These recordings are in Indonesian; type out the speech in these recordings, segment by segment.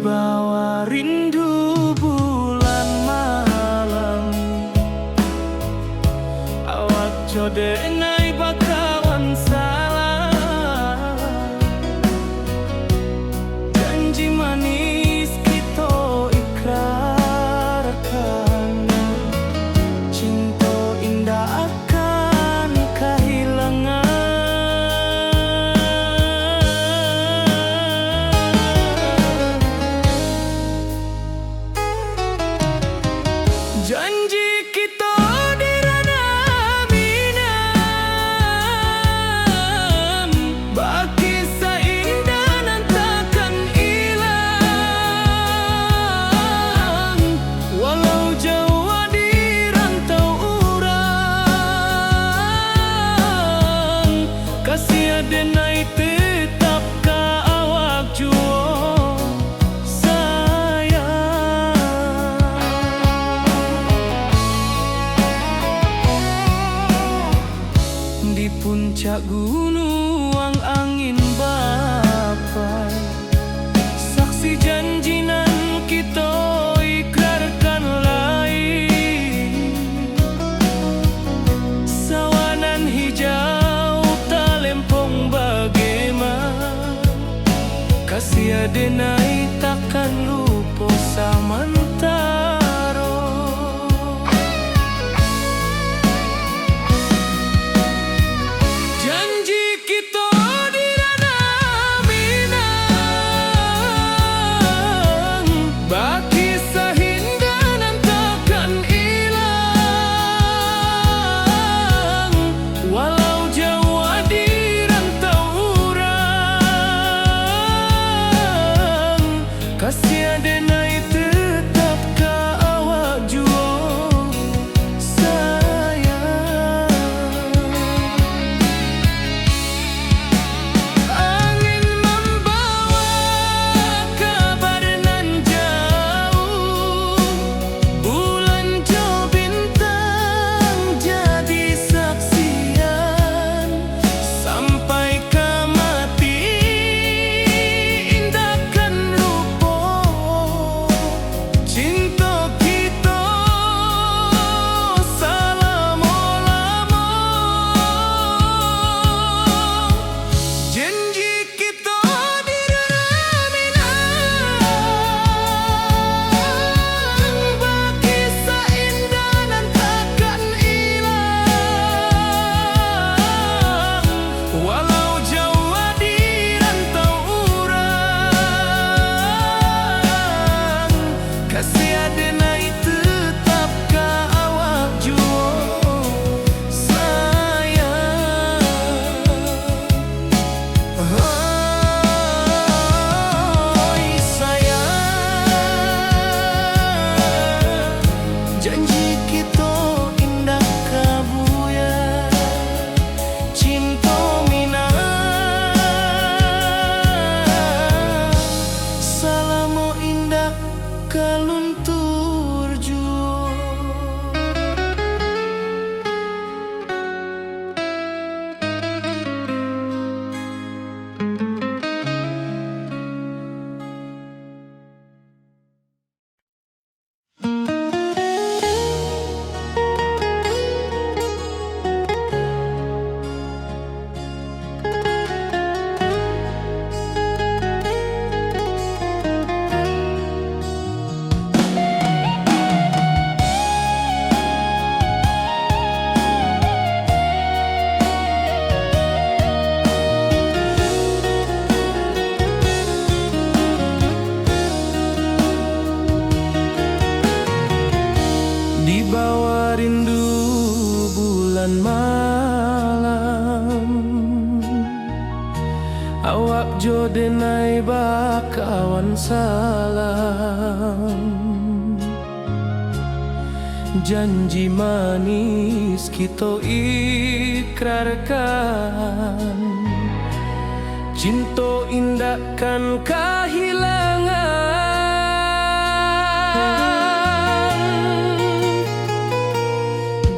Dibawa rindu bulan malam, awak jode ngai bakawan salah. Janji manis kita ikrarkan, cinta indah akan kehilangan. Janji kita di ranah minam, baki seindah nan takkan hilang. Walau jauh di rantau urang, kasih adenai tetap ka awak jua. Di puncak gunung angin bapai, saksi janji nan kita ikrarkan lain. Sawanan hijau talempong bagaimana, kasih adenai takkan lupa samantara. Janji kita di ranah minang, baki sahindah nan takkan hilang. Walau jauh di rantau urang, kasih adenai tetap ka awak jua sayang. Angin membawa kabar nan jauh, bulan jo bintang jadi saksian. Sampai ke mati indahkan lupa, cinta kita selama-lama. Janji kita di ranah minang, baki seindah nan takkan hilang. Walau jauh di rantau urang, kasih adenai tetap ka awak jua sayang. Oi sayang, janji kita indah kabuya, cinta minang, salamo indah kaluntur jua. Dibawa rindu bulan malam, awak jodenai bakawan salam. Janji manis kita ikrarkan, cinta indah kan kehilangan.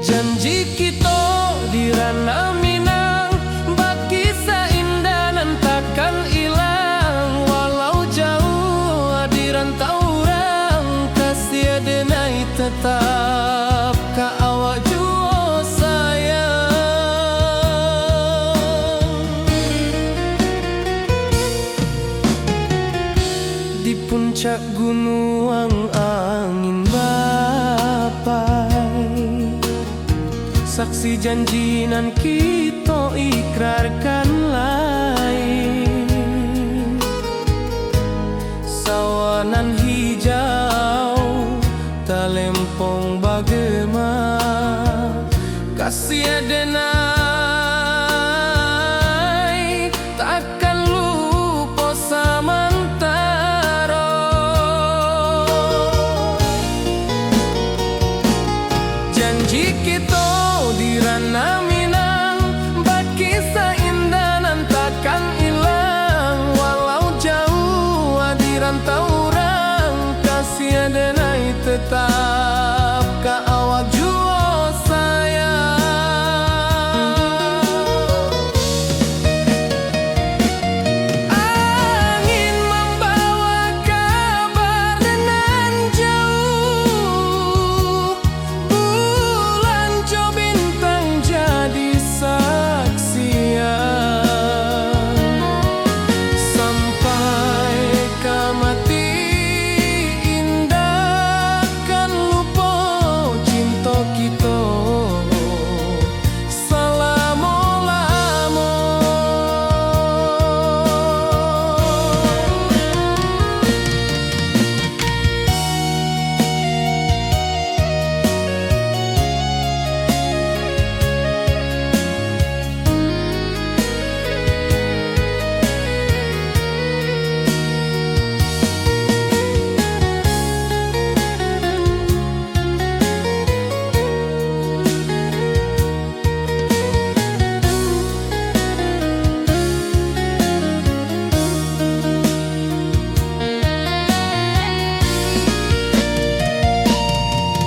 Janji kita di ranah minang, baki seindah nan takkan hilang. Walau jauh di di puncak gunung angin bapai, saksi janji nan kita ikrarkan lain. Sawanan hijau talempong bagema, kasih adenai takkan lupa samantara. Janji kita di ranah Minang, bakisah indah nan takkan hilang. Walau jauh di rantau orang, kasih adenai tetap ka awak jua sayang. Angin membawa kabar nan jauh, bulan jo bintang jadi saksian. Sampai ka mati indah kan lupa cinta kita selama-lama.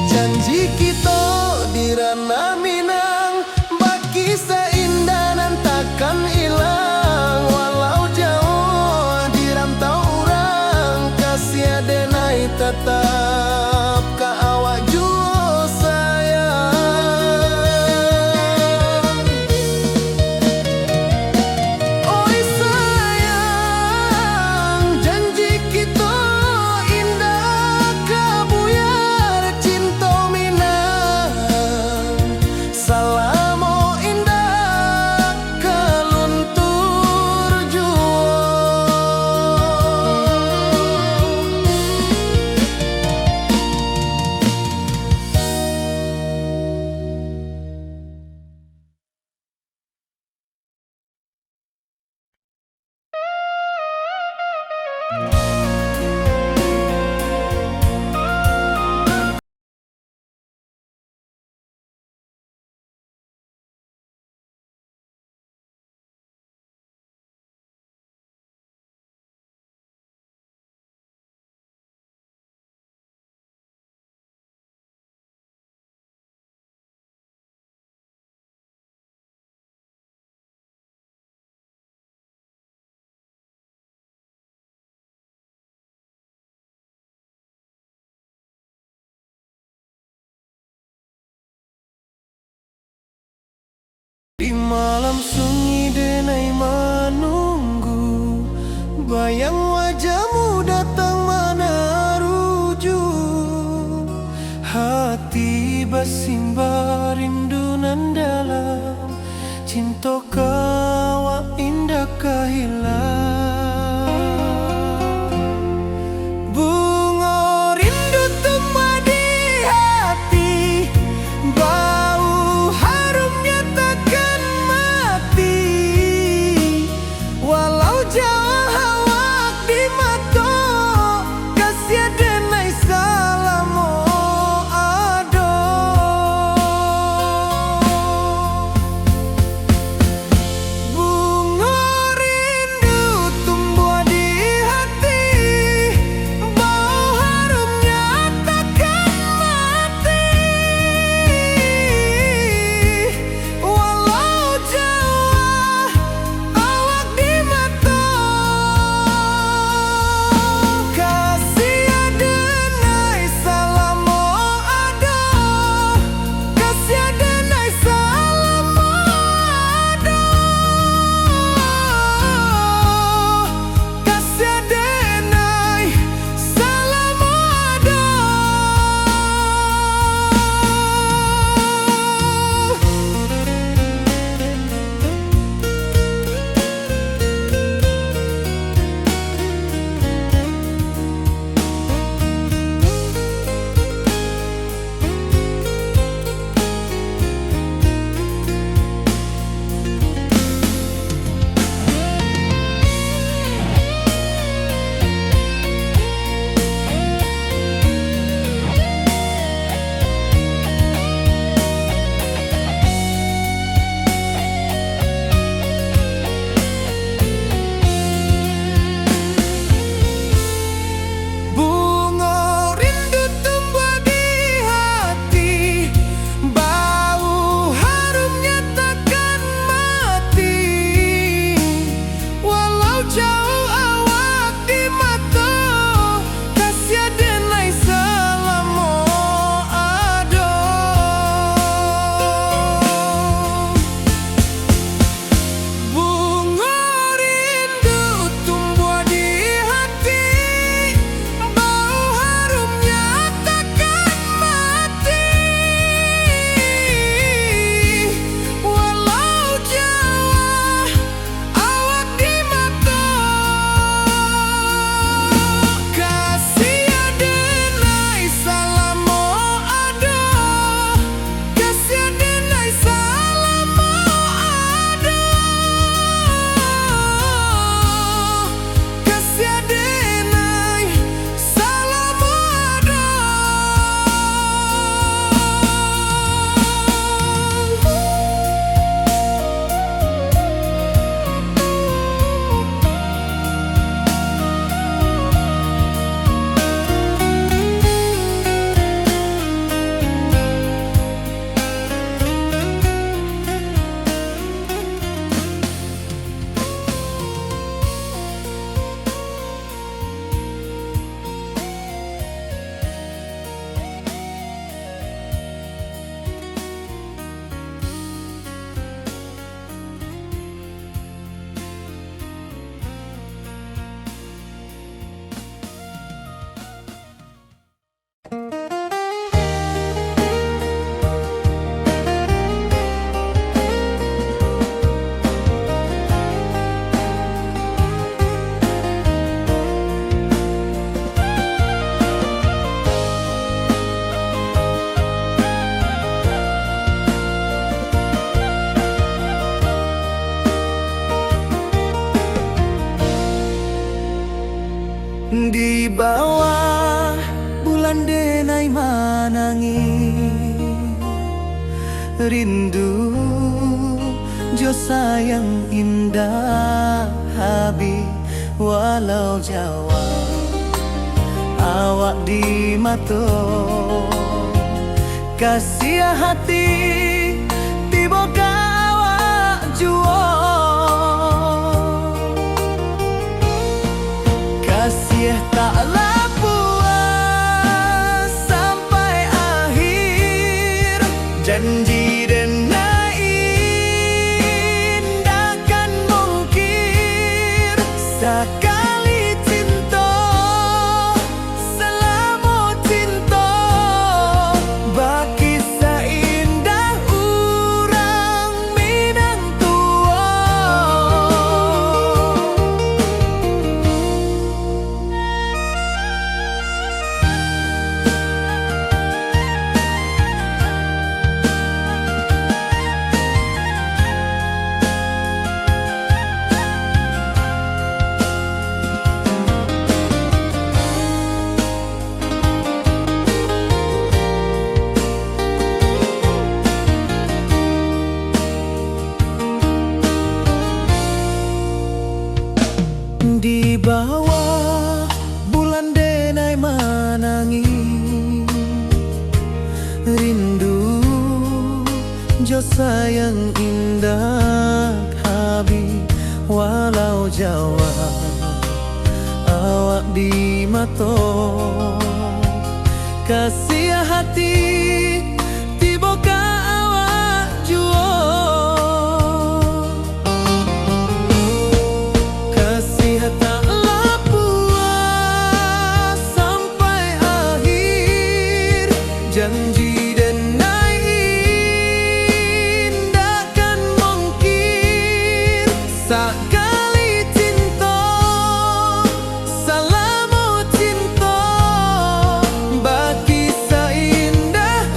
Janji kita di ranah Minang, bakisah indah nan takkan hilang. Walau jauh di rantau orang, kasih adenai tetap ka awak jua sayang. Oi sayang, janji kita indah kabuyar cinta Minang. Salamo indah kaluntur jua. Di malam sunyi denai menunggu, bayang wajahmu datang meneruju. Hati bersimba rindu nan dalam, cinta kawa indah kehilang. Bunga rindu tumbuh di hati, bau harumnya takkan mati. Walau jauh awak di mata, kasih adenai salamo ado. Bunga rindu Di bawah bulan denai manangi rindu jo sayang indah habi walau Jawa awak di mato kasih hati tiba awak juo kasih taklah puas sampai akhir janji denai indahkan mungkir sekali cinta selama cinta baki seindah urang Minang tua. Di bawah bulan denai manangi rindu jo sayang indah habi walau Jawa awak di mato kasih hati tiba ka awak juo taklah puas sampai akhir janji denai indahkan mungkir sekali cinta selama cinta baki seindah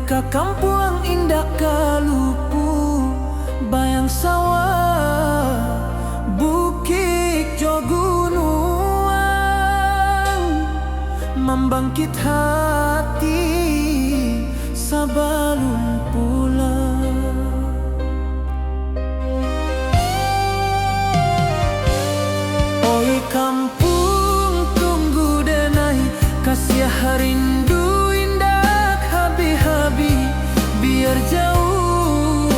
Ka kampung indah kalupu, bayang sawah, bukit jo gunung, membangkit hati sebelum pulang. Oi kampung tunggu denai, kasih rindu indah habi-habi, biar jauh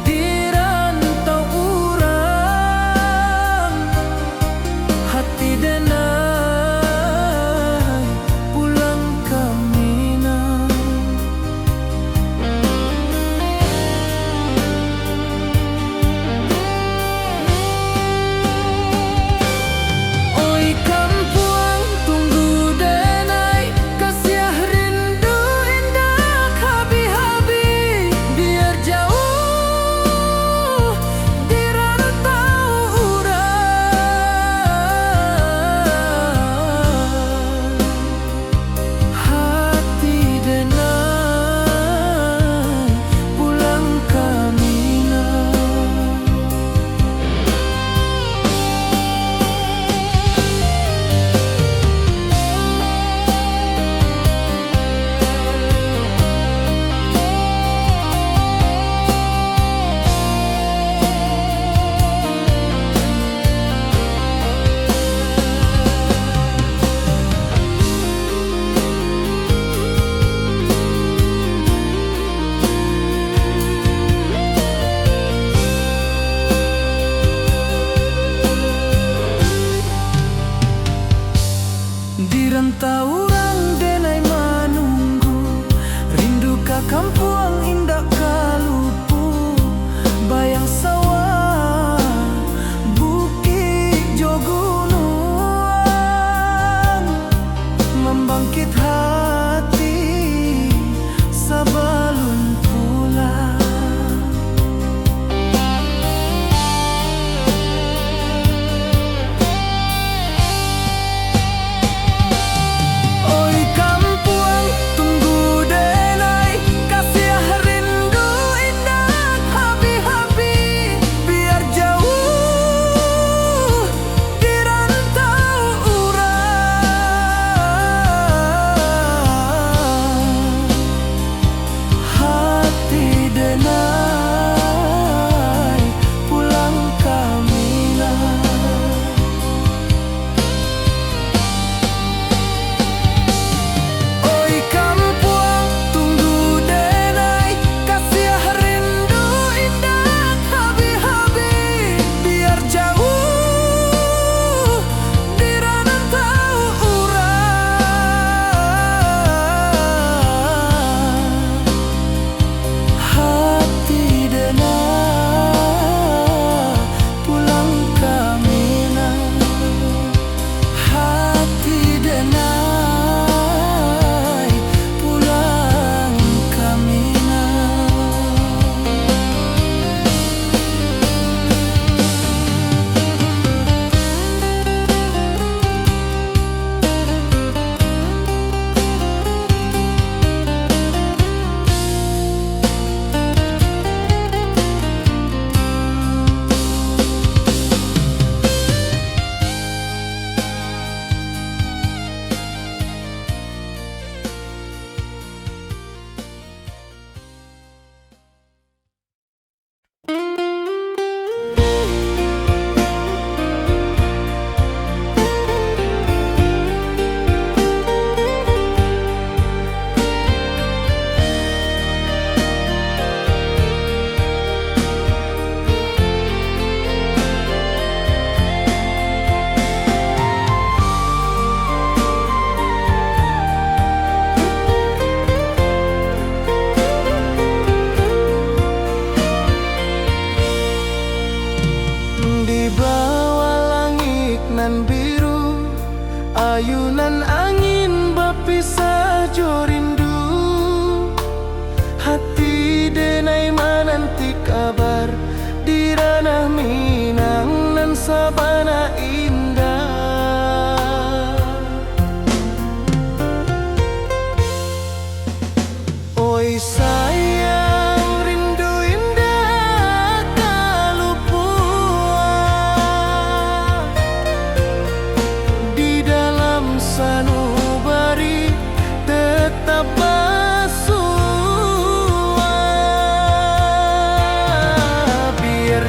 di rantau urang, hati denai pulang kami.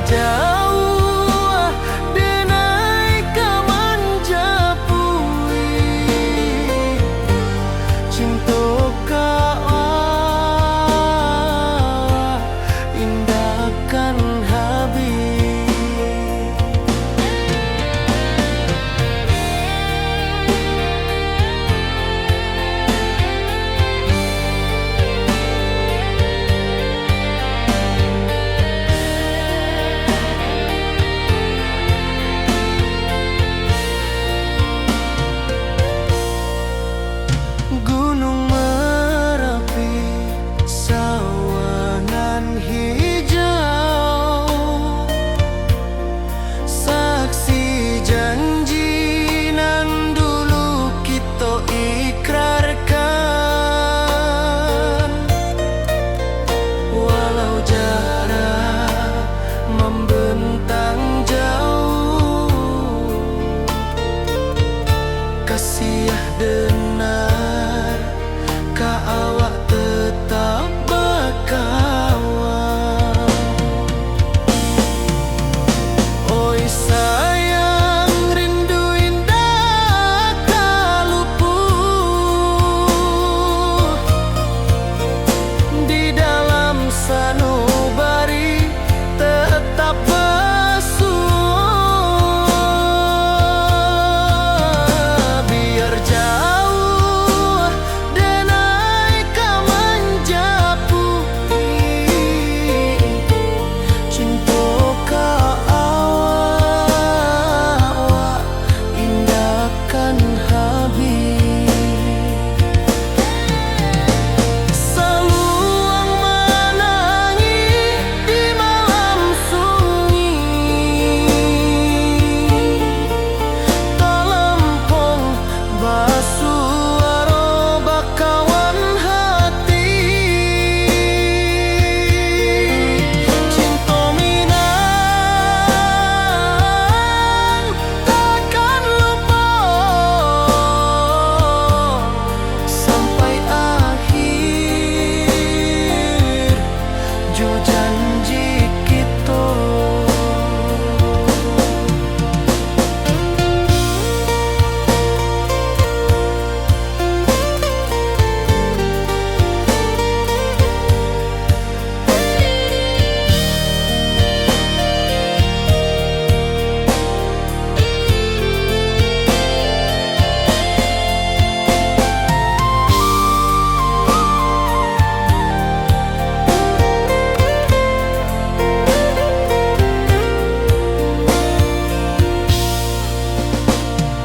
jauh denai kamanjapui cinta indahkan habis. Gunung Merapi, sawangan hijau, saksi janji nan dulu kita ikrarkan. Walau jarak membentang jauh, kasih denar ka awak tetap berkawan. Oi sayang, rindu indah kalupuh di dalam sanubari tetap basuh. Biar jauh denai kamanjapui cinta ka awak indahkan habis. Saluang menangis di malam sunyi, talempong basuh aroba kawan hati. Cinta Minang takkan lupa sampai akhir jo janji kita.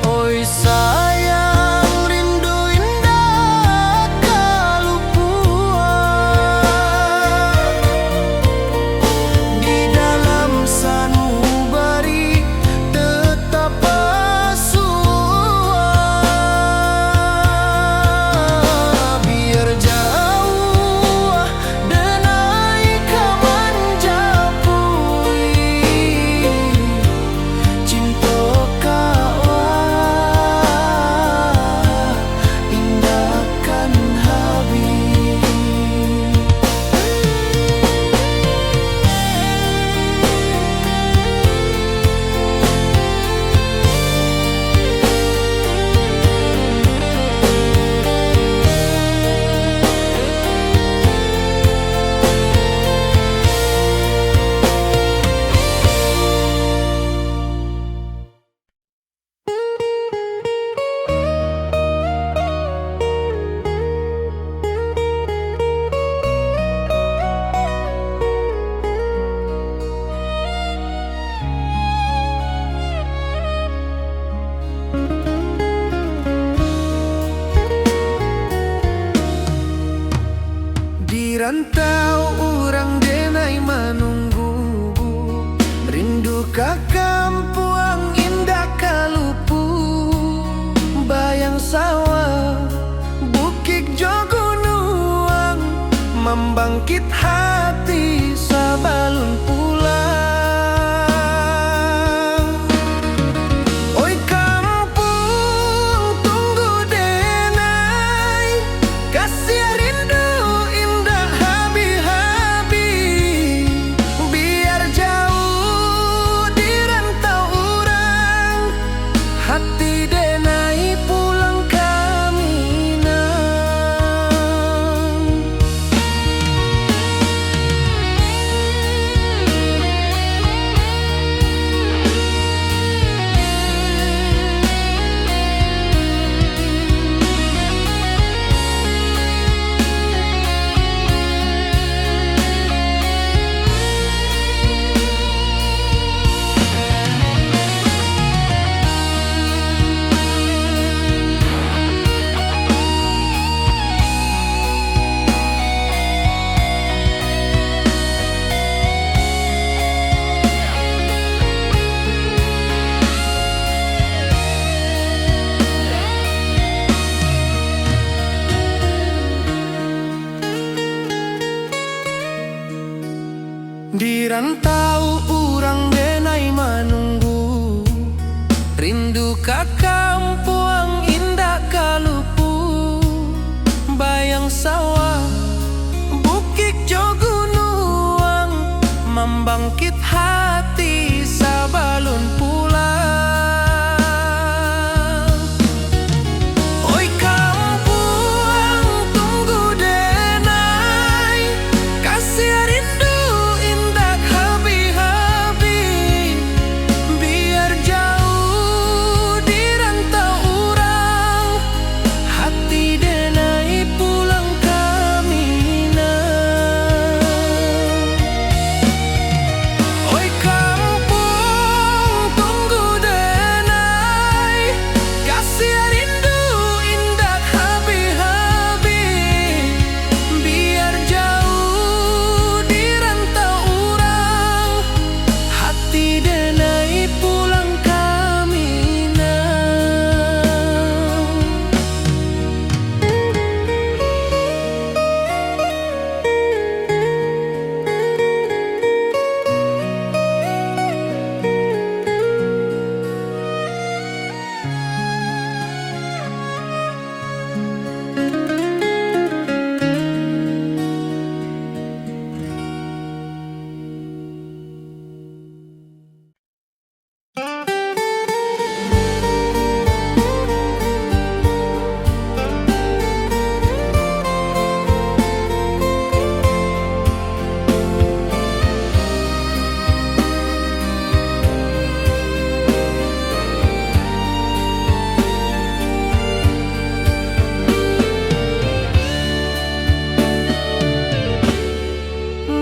Oi sayang, rindu indah kalupuan di dalam sanubari tetap basuh. Biar jauh denai kamanjapui cinta indahkan habis. Di rantau urang denai menunggu, rindu ka kampung indah kalupuh. Bayang sawah, bukit jo gunung, membangkit hati sabalun pulang. Oi kampung tunggu denai, kasih rindu indah habi-habi. Biar jauh Di rantau urang denai manunggu, rindu ka kampung indah kalupu. Bayang sawah, bukit jo gunung, membangkit hati sabalun pulang. Oi kampung tunggu denai, kasih rindu indah habi-habi. Biar jauh di rantau urang, hati denai pulang ke Minang. Oi kampung tunggu denai, kasih rindu indah habi-habi. Biar jauh di rantau urang, hati denai pulang ke Minang.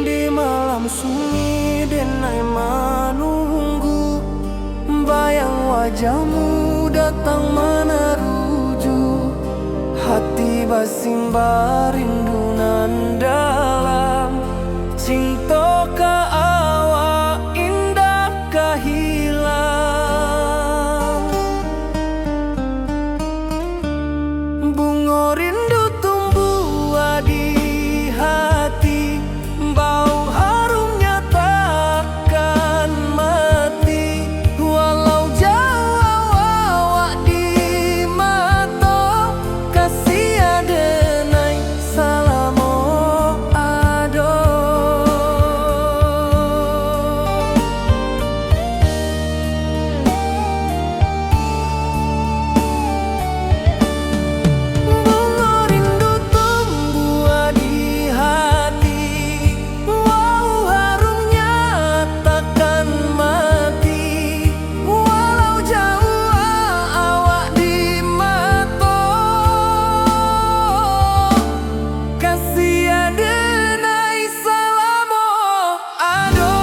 Di malam sunyi denai menunggu, bayang wajahmu datang meneruju. Hati basimba rindu nan dalam, cinta ka awak indah ka hilang. Bunga rindu tumbuh di hati, bau harumnya takkan mati. Walau jauh awak di mata, kasih adenai salamo ado. Bunga rindu tumbuh di hati, wow harumnya takkan mati. Walau jauh awak di mata, kasih adenai salamo ado.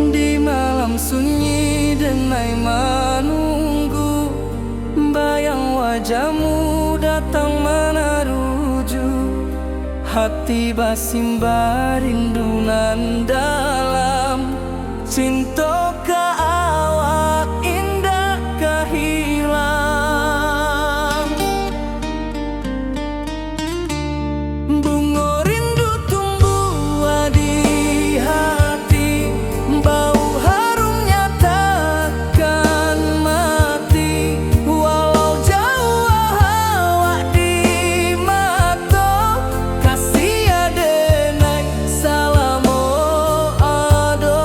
Di malam sunyi denai menunggu, bayang wajahmu datang meneruju. Hati basimba rindu nan dalam, cinta ka awak indah ka hilang. Bunga rindu tumbuh di hati, bau harumnya takkan mati. Walau jauh awak di mata, kasih adenai salamo ado.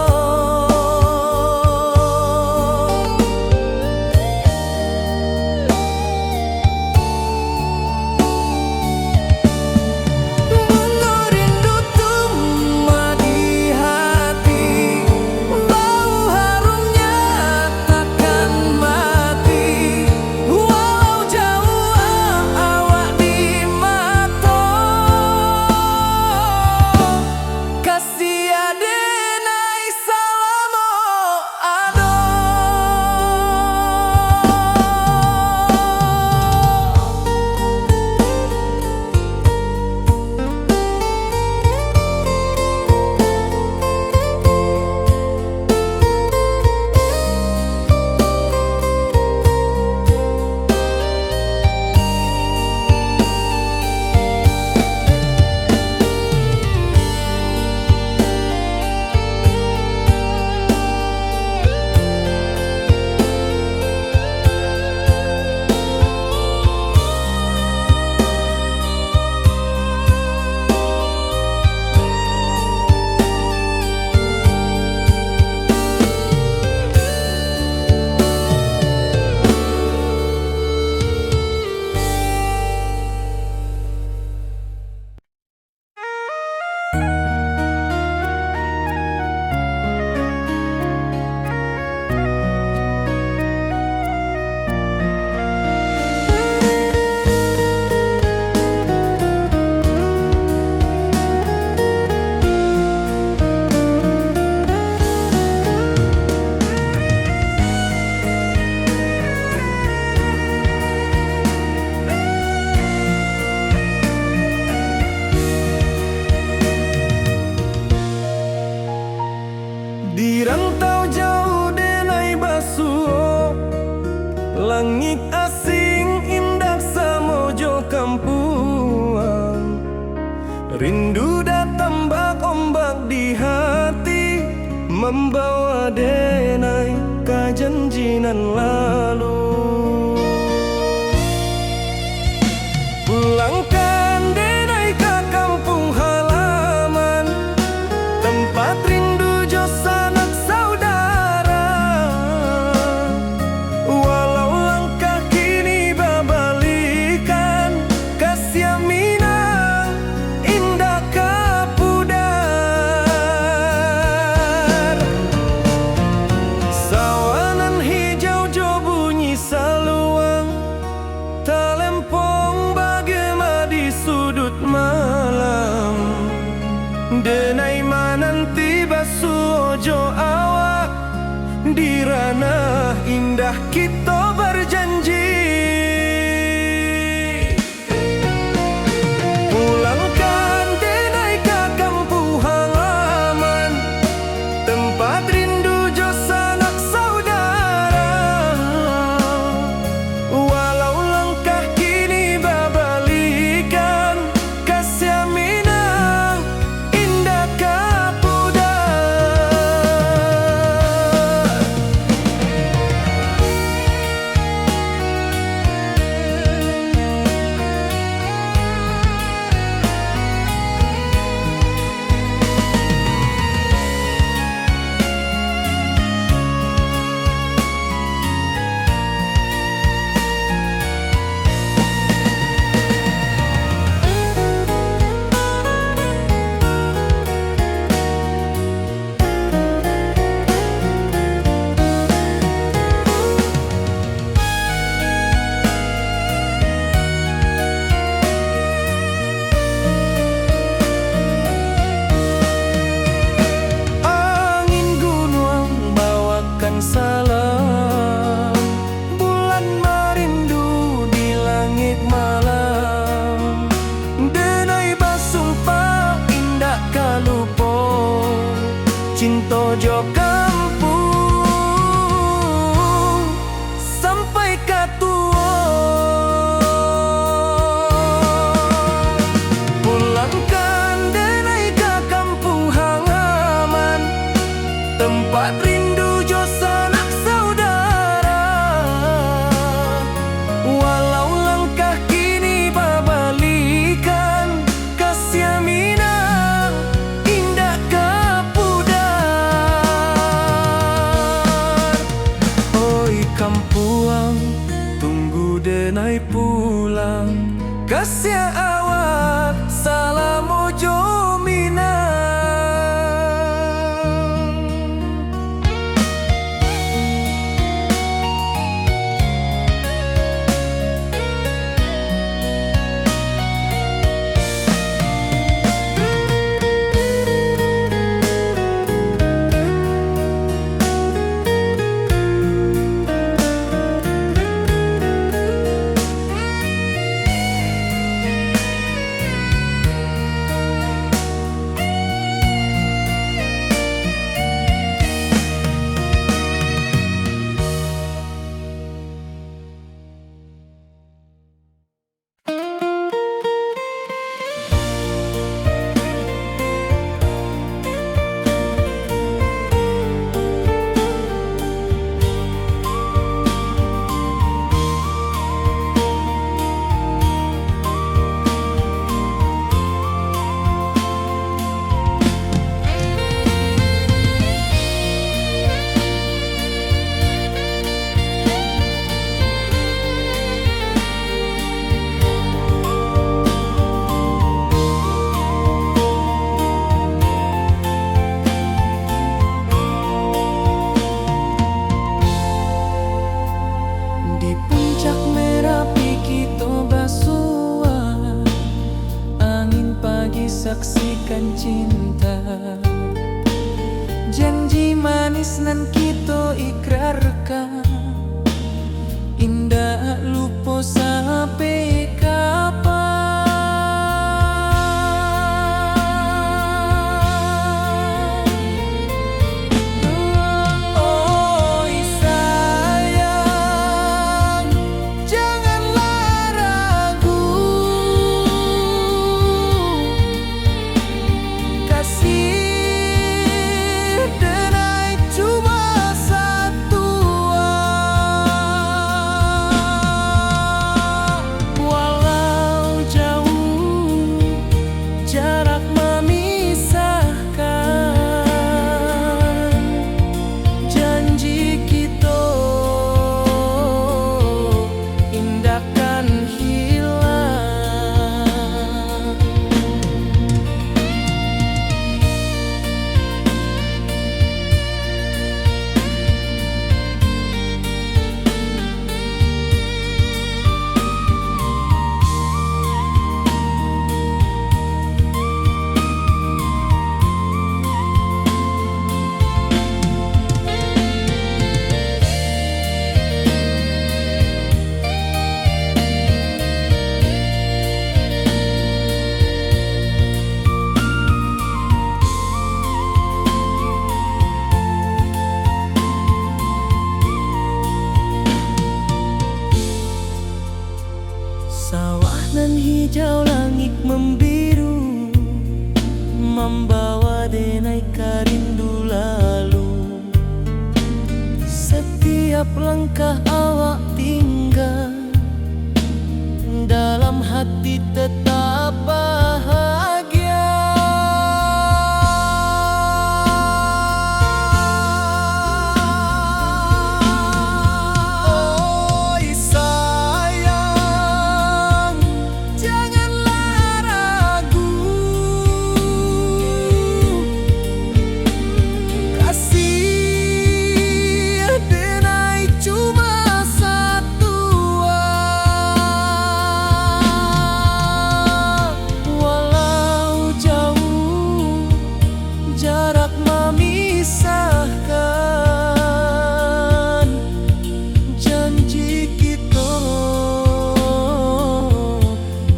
membawa denai ka janjinan lalu. Pulangkan denai ka kampung halaman, tempat rindu jo sanak saudara. Walau langkah kini babalikan, kasih Minang indah ka pudar. Sawanan hijau jo bunyi saluang, talempong bagema di sudut malam. Denai mananti basuh ojo awak, di ranah indah kita berjanji. Pulangkan denai ka kampung halaman, tempat rindu jo sanak saudara. Walau langkah kini babalikan, kasih Minang indah ka pudar. Angin gunung bawakan salam, bulan merindu di langit malam. Denai basumpah indah kalupo, cinta jo kampung sampai ka tua. Pulangkan denai ka kampung halaman, tempat rindu jo sanak saudara. Walau langkah kini babalikan, kasih Minang indah ka pudar. Oi kampuang, tunggu denai pulang, kasih awak salam ojo Minang. Saksikan cinta, janji manis nan kita ikrarkan, indah lupa sampai kapan. Oi sayang, janganlah ragu, kasih denai membawa denai rindu lalu. Setiap langkah awak tinggal, dalam hati tetap bahagia. Oi sayang, janganlah ragu. Kasih denai cuma satu. Walau jauh jarak memisahkan, janji kita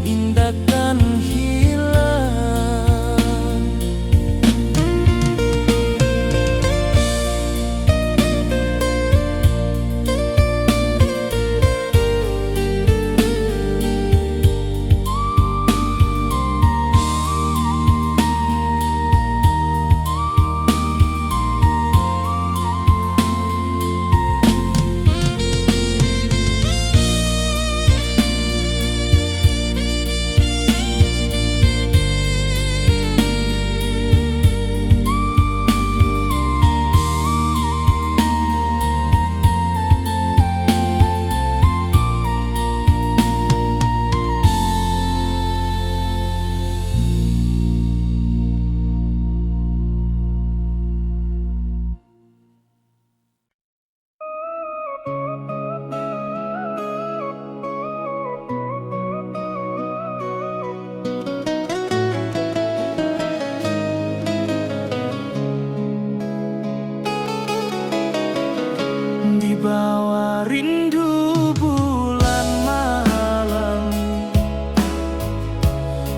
indahkan hilang. Di bawah rindu bulan malam,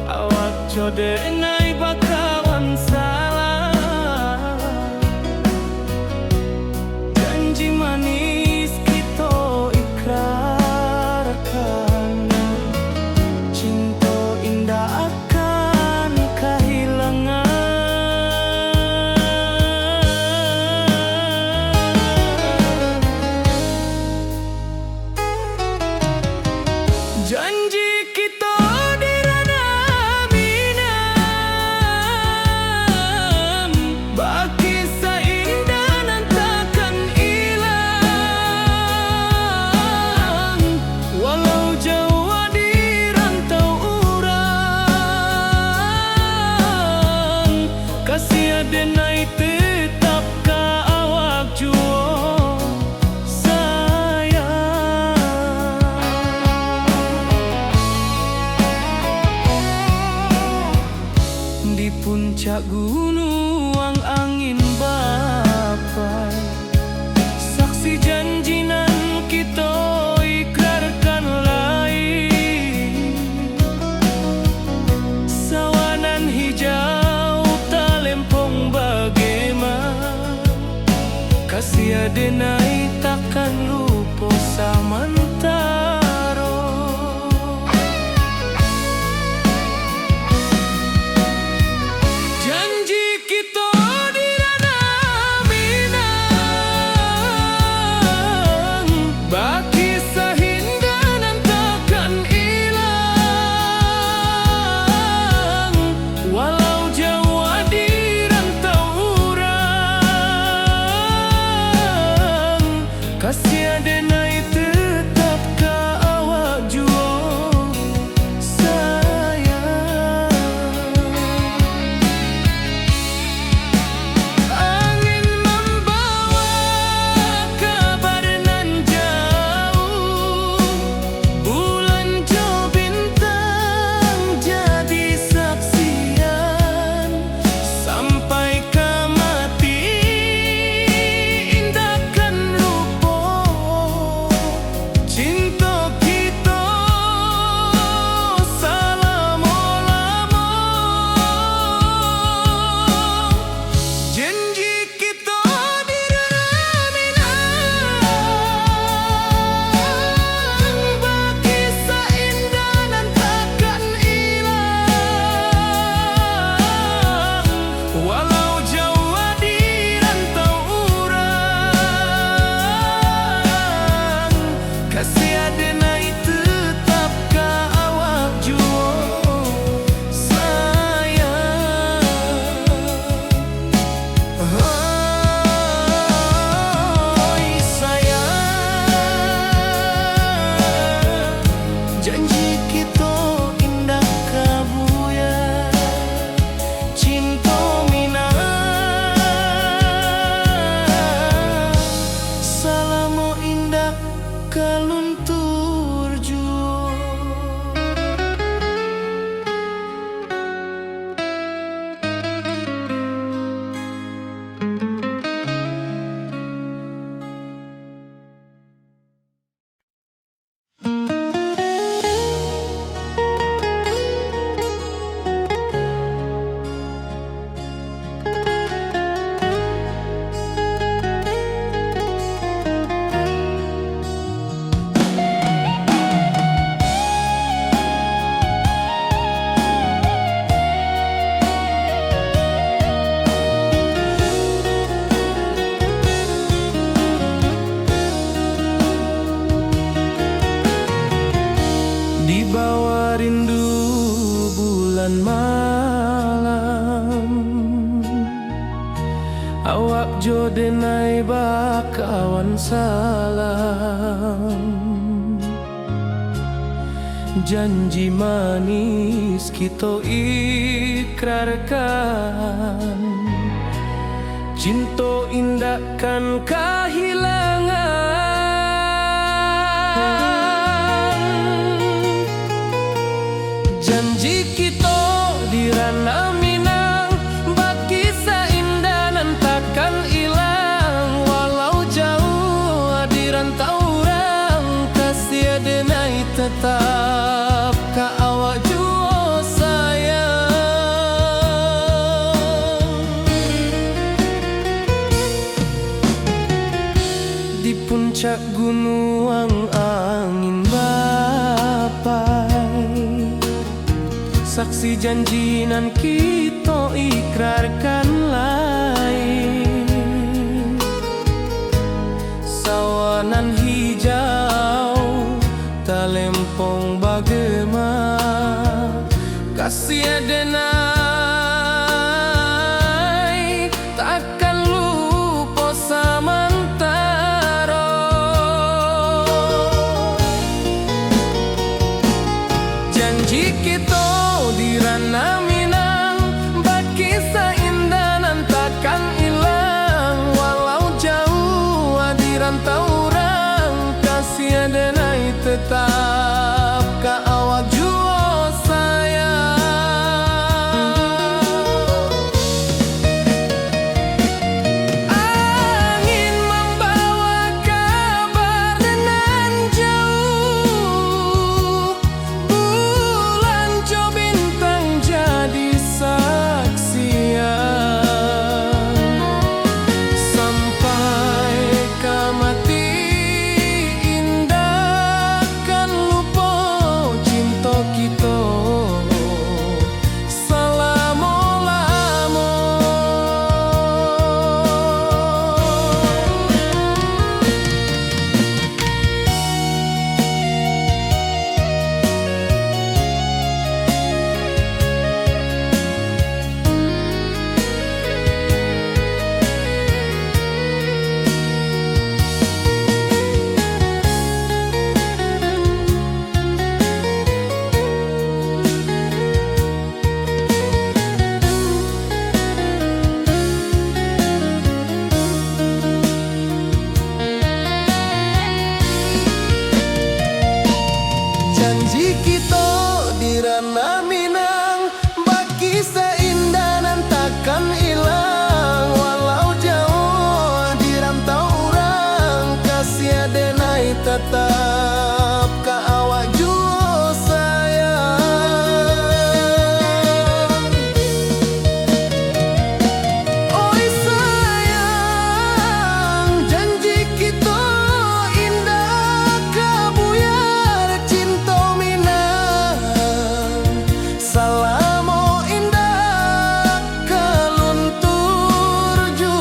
awak jodenai bakawan salah. Janji manis kita ikrarkan, cinta indah akan kehilangan. Janji kita di ranah Minang, baki seindah nan takkan hilang. Walau jauh di rantau urang, kasih denai tetap ka awak jua di puncak gunung angin bapai. Saksi janji nan kita ikrarkan lain. Sawanan hijau talempong bagaimana, kasih denai takkan lupa samantara. Janji kita di ranah Minang, baki sahinda nan takkan hilang. Walau jauh di rantau urang, awak jo denai bakawan salam. Janji manis kita ikrarkan, cinta indahkan kehilangan. Janji kita di ranah Minang, bakisah indah nan takkan hilang. Walau jauh di rantau orang, kasih denai tetap ka awak jua sayang. Di puncak gunung angin bapai, saksi janji nan kita ikrarkan lain. Sawanan hijau talempong bagema, kasih denai takkan lupa samantara. Janji kita di ranah Minang, bakisah indah nan takkan hilang. Walau jauh di rantau orang, kasih denai tetap ka awak jua sayang. Angin membawa kabar nan jauh, bulan jo bintang jadi saksian. Sampai ke mati indah kan lupa cinta kita selama-lama. Janji kita di ranah Minang, bakisah indah nan takkan hilang. Walau jauh di rantau orang, kasih denai tetap ka awak jua sayang. Oi sayang, janji kita indah kabuyar cinta Minang. Salamo indah keluntur jua.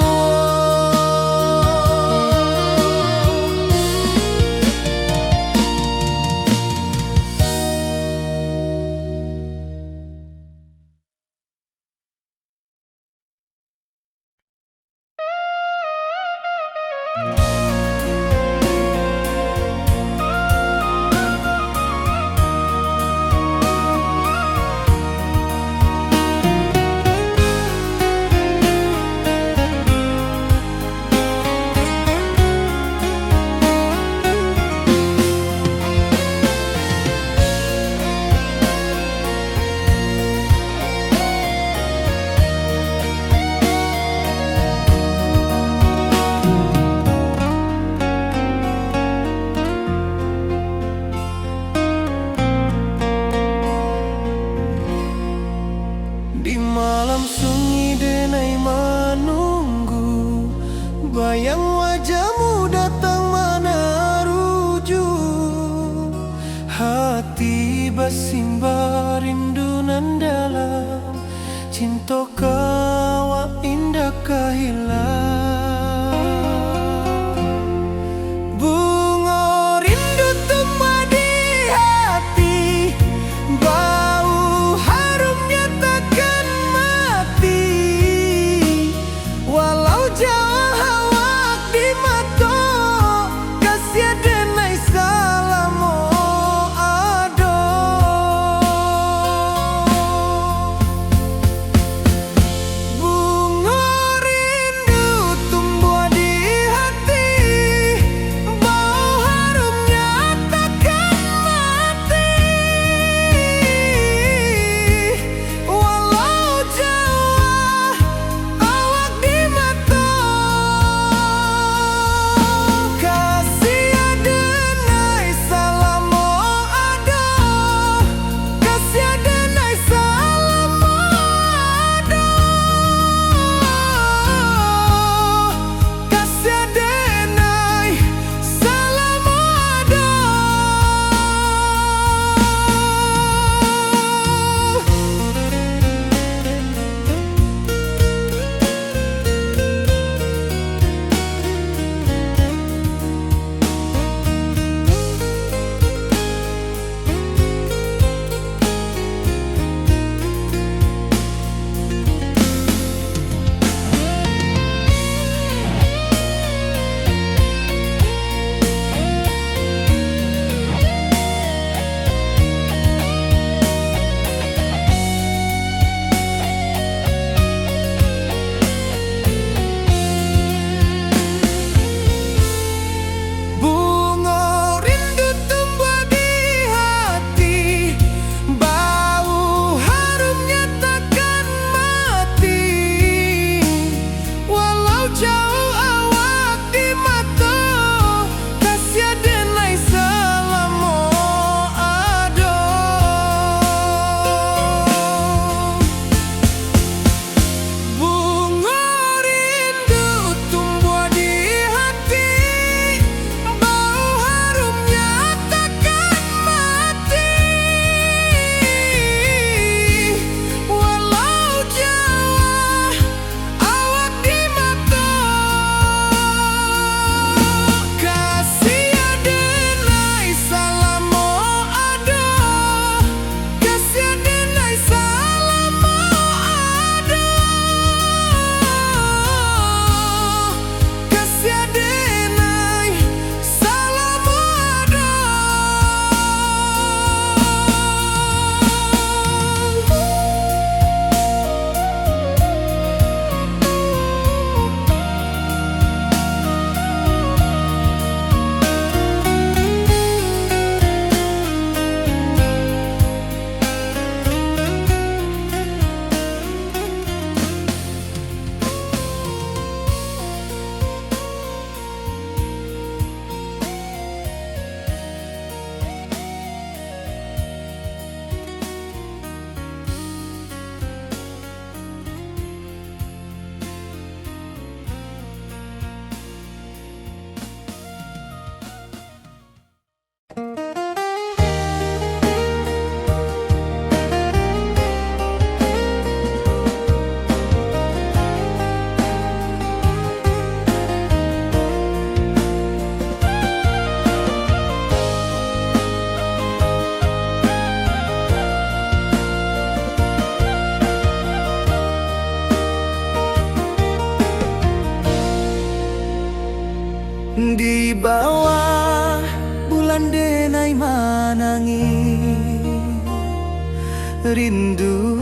Di malam sunyi denai menunggu, bayang wajahmu datang mana rujuk. Hati bersimba rindu nan dalam, cinta kawa indah kehilang. Bunga rindu tumbuh di hati, bau harumnya takkan mati. Walau rindu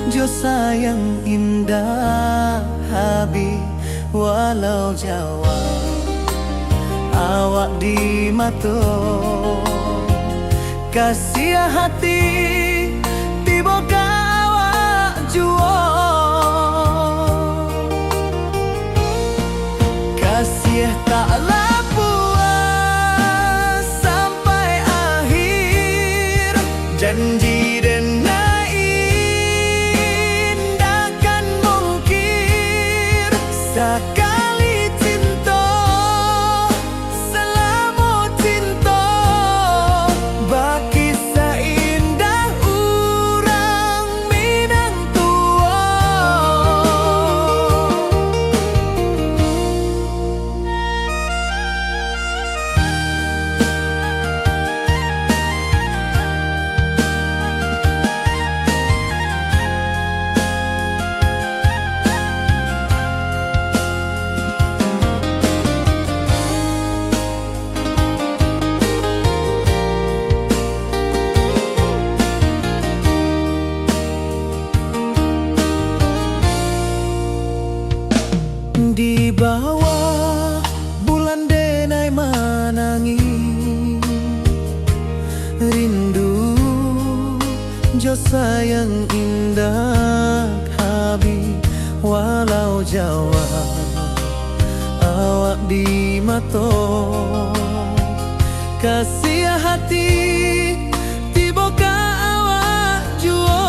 jo sayang indah habi walau Jawa awak di mato kasih hati tiba awak juo kasih taklah puas sampai akhir janji dan indahkan mungkir sekali cinta selama cinta baki seindah urang Minang tua. Di bawah bulan denai manangi rindu jo sayang indah habi walau Jawa awak di mato kasih hati tiba ka awak juo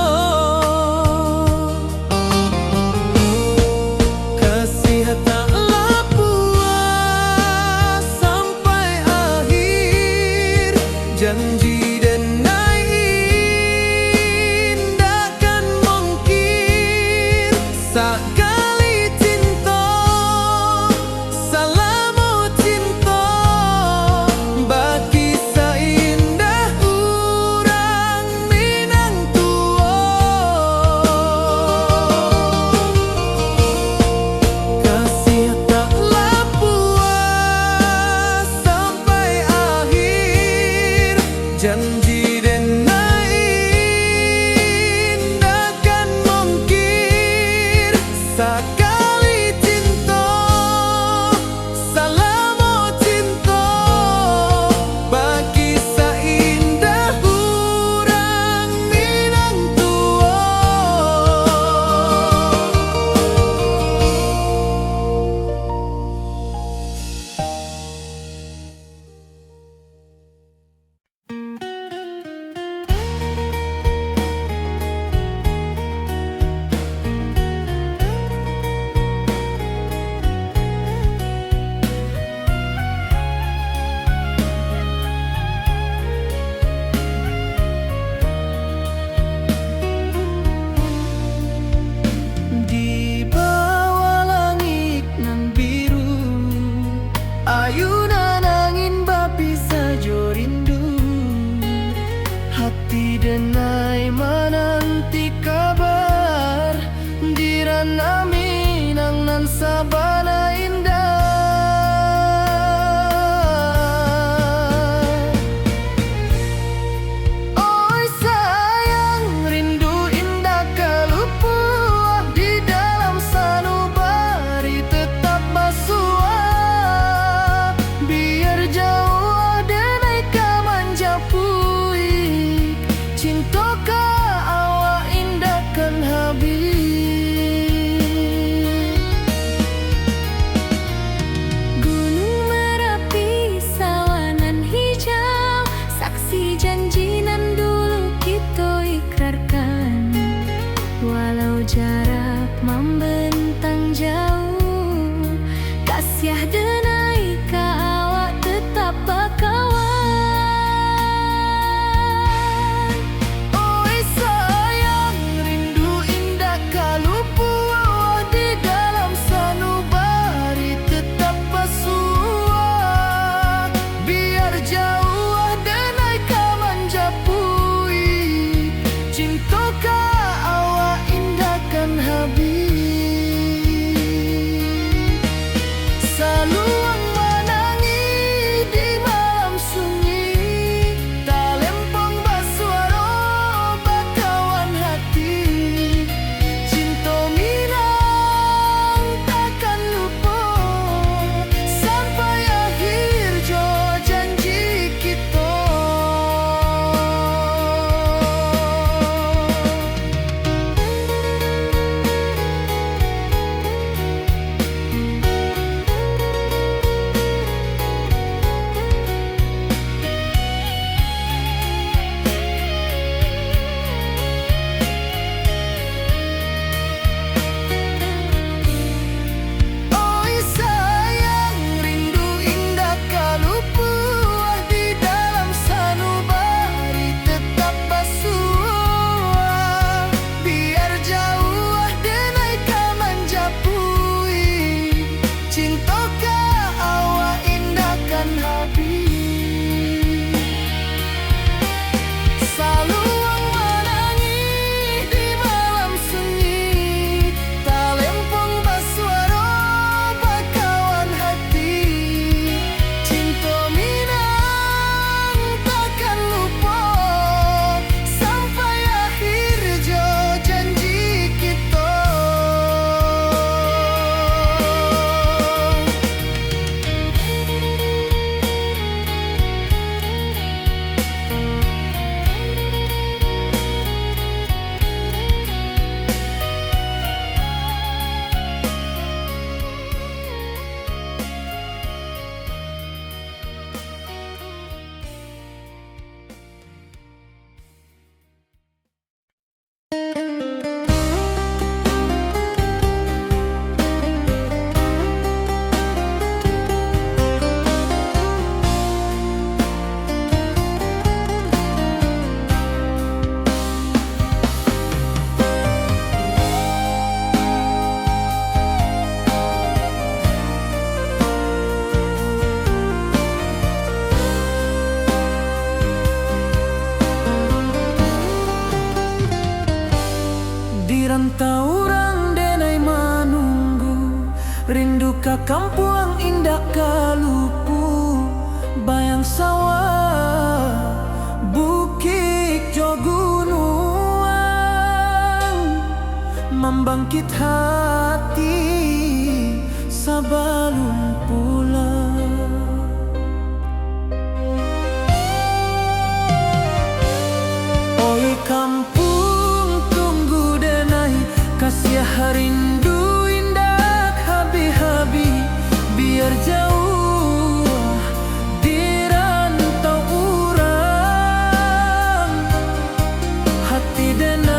kasih taklah puas sampai akhir janji dan indahkan mungkir sekali cinta selama cinta baki seindah urang Minang tua kasih taklah puas sampai akhir janji dan indahkan mungkir sekali cinta selama cinta baki seindah urang Minang tua. Di bawah langit nan biru ayunan angin bapi sajo rindu hati denai menanti kabar di ranah Minang nan sabana indah. Oi sayang rindu indah kalupuah di dalam sanubari tetap basuah biar jauh denai kamanja puik cinta ka awak indahkan habis ka kampung indah kalupu, bayang sawah, bukit jo gunung, membangkit hati sabalun pulang. Oi kampung tunggu denai, kasih rindu indah habi-habi, biar jauh di rantau urang, hati denai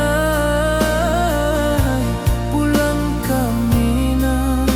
pulang ke Minang.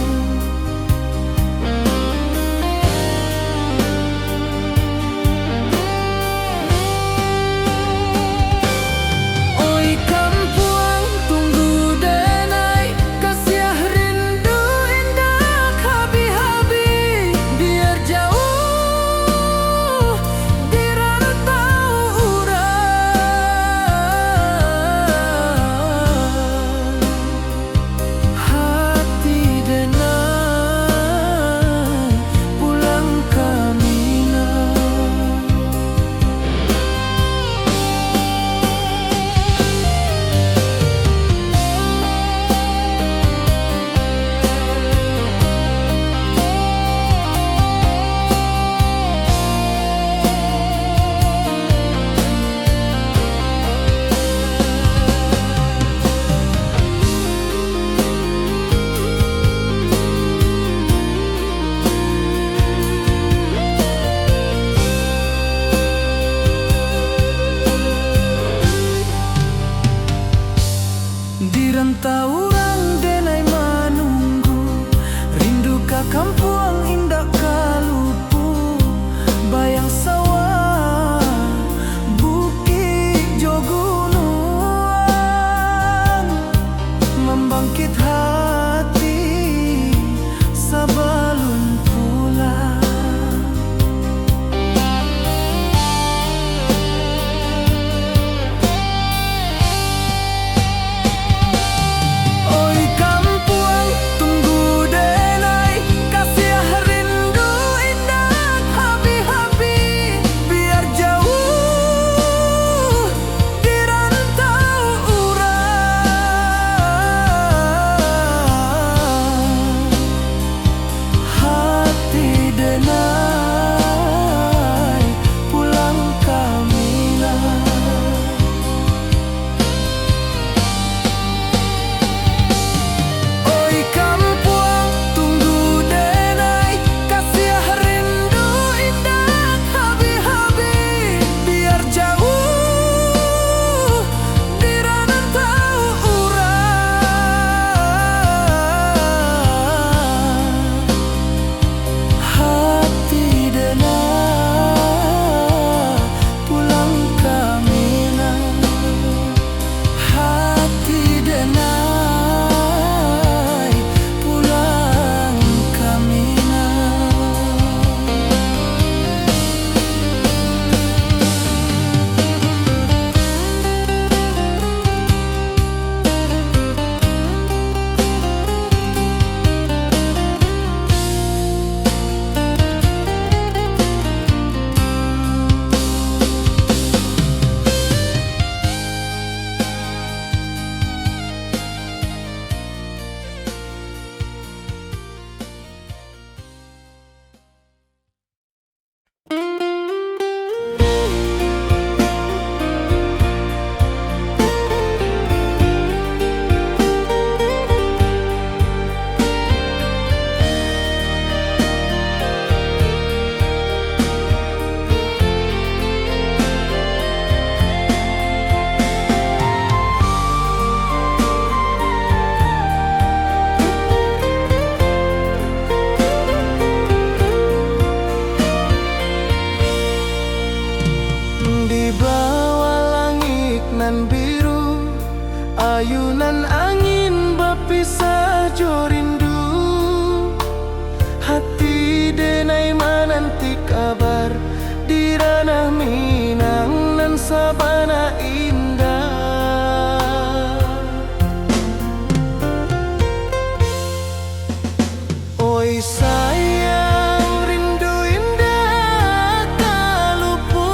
sayang, rindu indah kalupua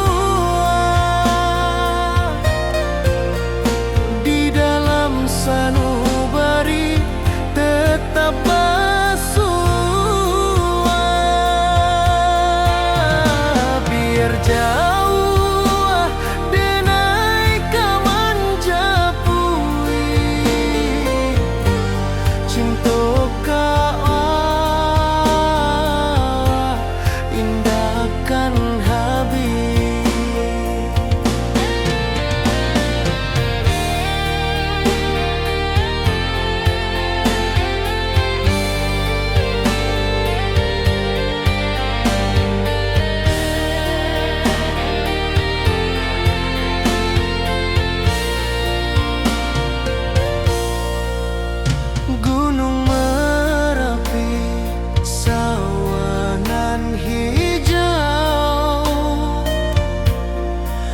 di dalam sanubari tetap bersua. Biar jauh denai kamanjapui cinta indahkan habis. Gunung Merapi, sawanan hijau,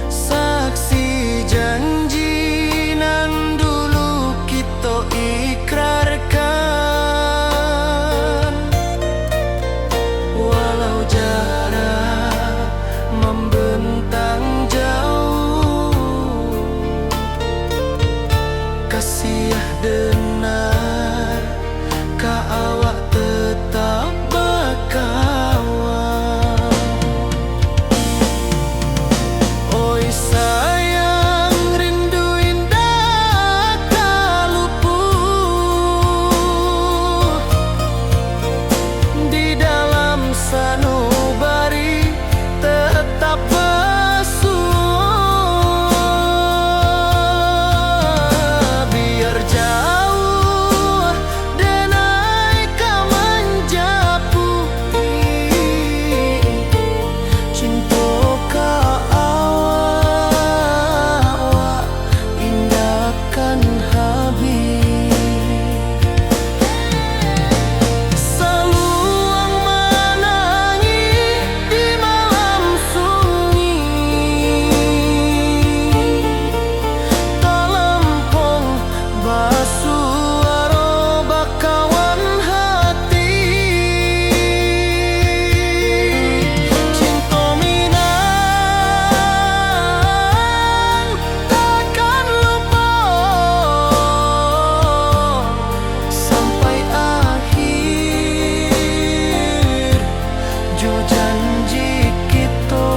saksi janji nan dulu kita ikrarkan. Walau jarak membentang jauh, kasih denar ka awak tetap berkawan. Oi sayang, rindu indah kaluput di dalam sanubari tetap bersua. Biar jauh denai kamanjapui cinta ka awak indahkan habis. Saluang menangis di malam sunyi, talempong basuaro bakawan hati. Cinta Minang takkan lupa sampai akhir jo janji kita.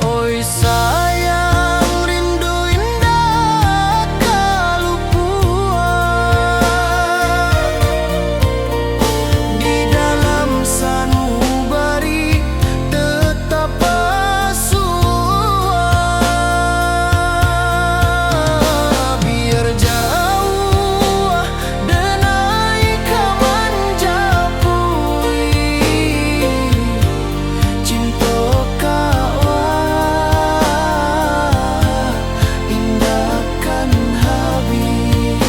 Oi sayang, rindu indah kalupua di dalam sanubari tetap bersua. Biar jauh denai kamanjapui cinta ka indahkan habis.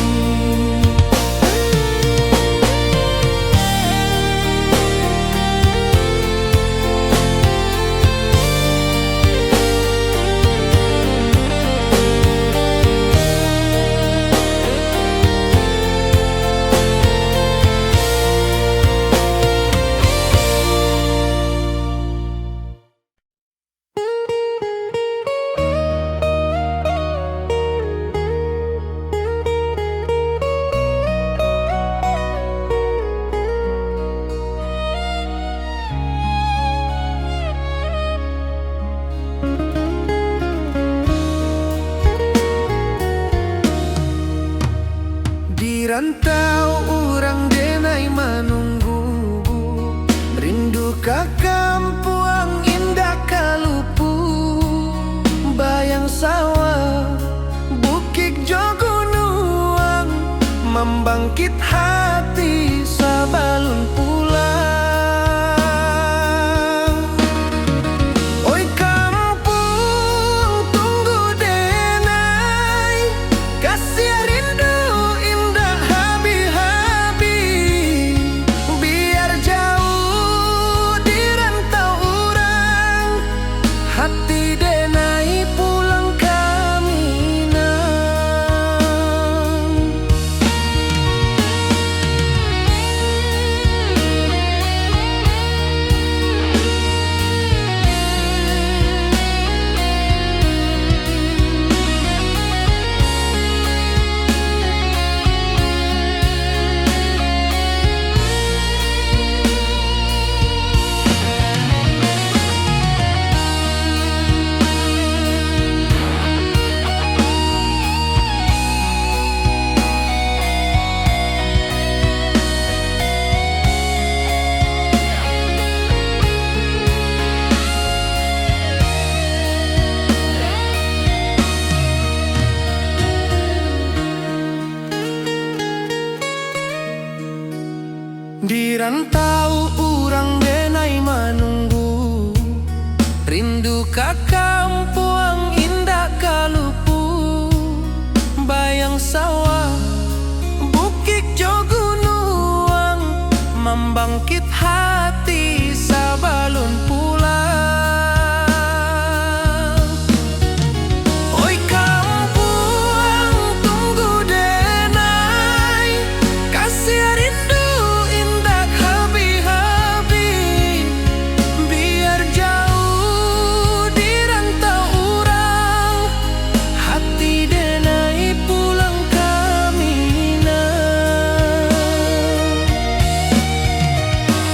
Di rantau urang denai menunggu, rindu ka kampuang indah kalupu. Bayang sawah bukik jo gunung membangkit hati sabalun pulang. Oi kampung tunggu denai, kasih rindu indah habi-habi. Biar jauh di rantau orang, hati denai pulang kami nang. Di rantau urang denai manunggu, rindu ka kampung indah kalupu. Bayang sawah bukit jo gunung, membangkit hati sabalun pulang. Oi kampung tunggu denai, kasih rindu indah habi-habi. Biar jauh di rantau urang, hati denai pulang kami nang.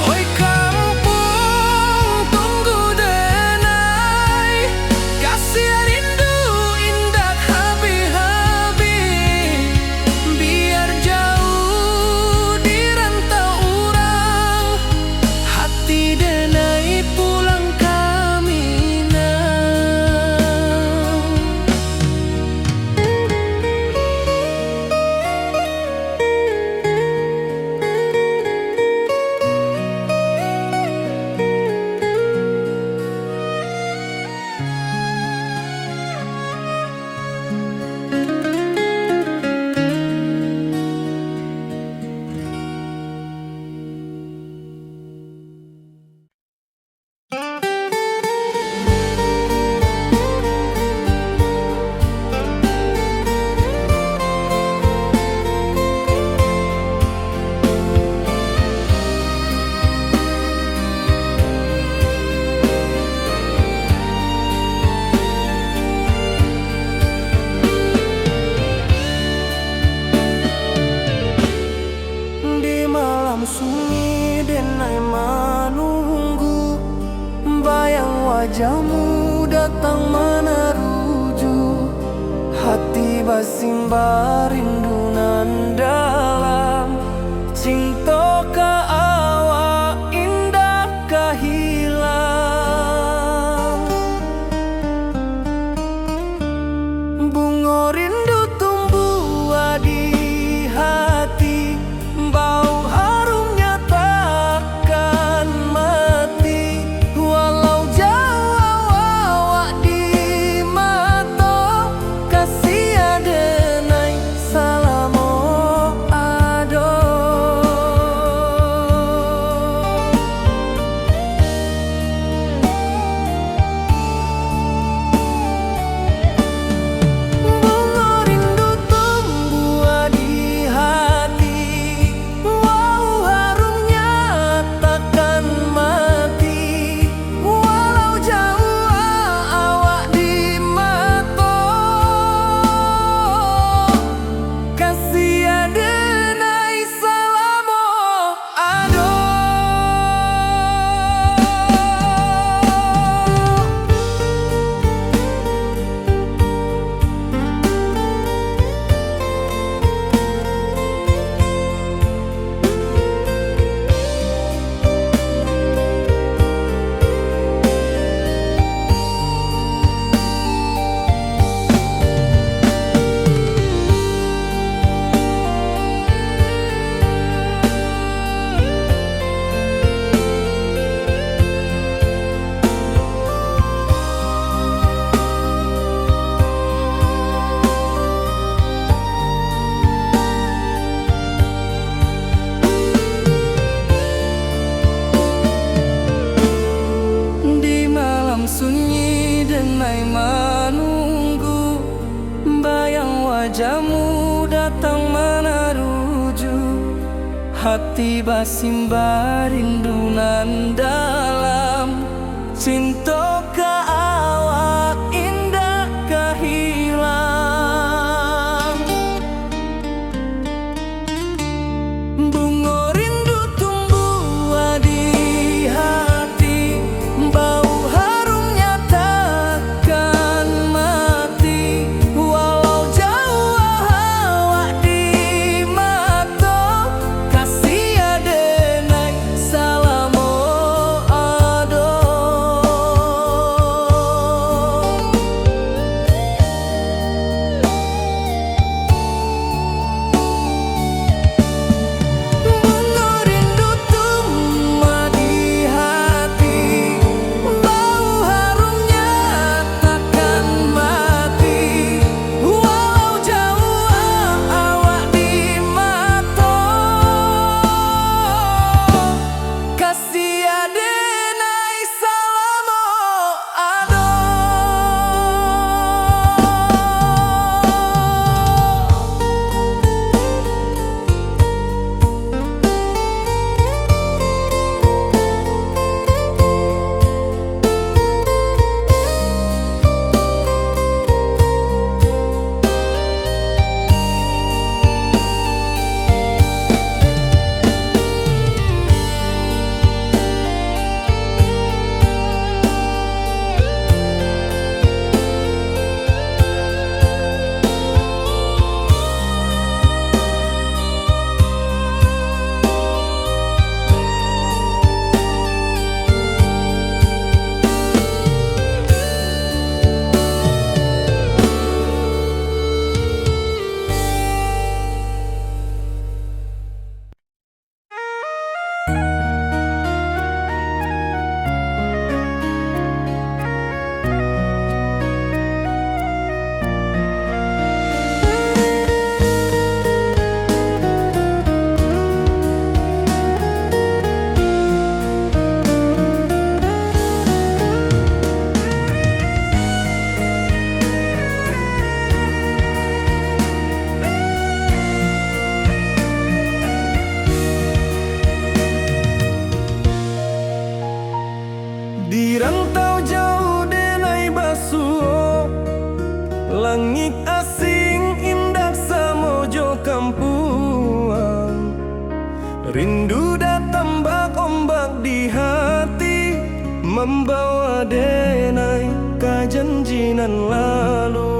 Oi kampung tunggu denai, kasih rindu indah habi-habi. Biar jauh di rantau urang, hati denai pulang kami nang. Di malam sunyi denai menunggu, bayang wajahmu datang meneruju. Hati basimba rindu nan dalam, cinta ka awak indah ka hilang. Bunga rindu tumbuh di hati, bau harumnya takkan mati. Walau jauh awak di mata, kasih denai datang meneruju, hati basimba rindu nan dalam. Cinta ka awak indah kahilang. Bunga rindu tumbuh di hati, bau harumnya takkan mati. Walau jauh awak di mata, kasih adenai salamo ado. Bunga rindu tumbuh di hati, bau harumnya takkan mati. Walau jauh awak di mata, kasih adenai salamo ado. Di rantau jauh denai basuh, langit asing indah samojo kampuang. Rindu datang bak ombak di hati, membawa denai ka janjinan lalu.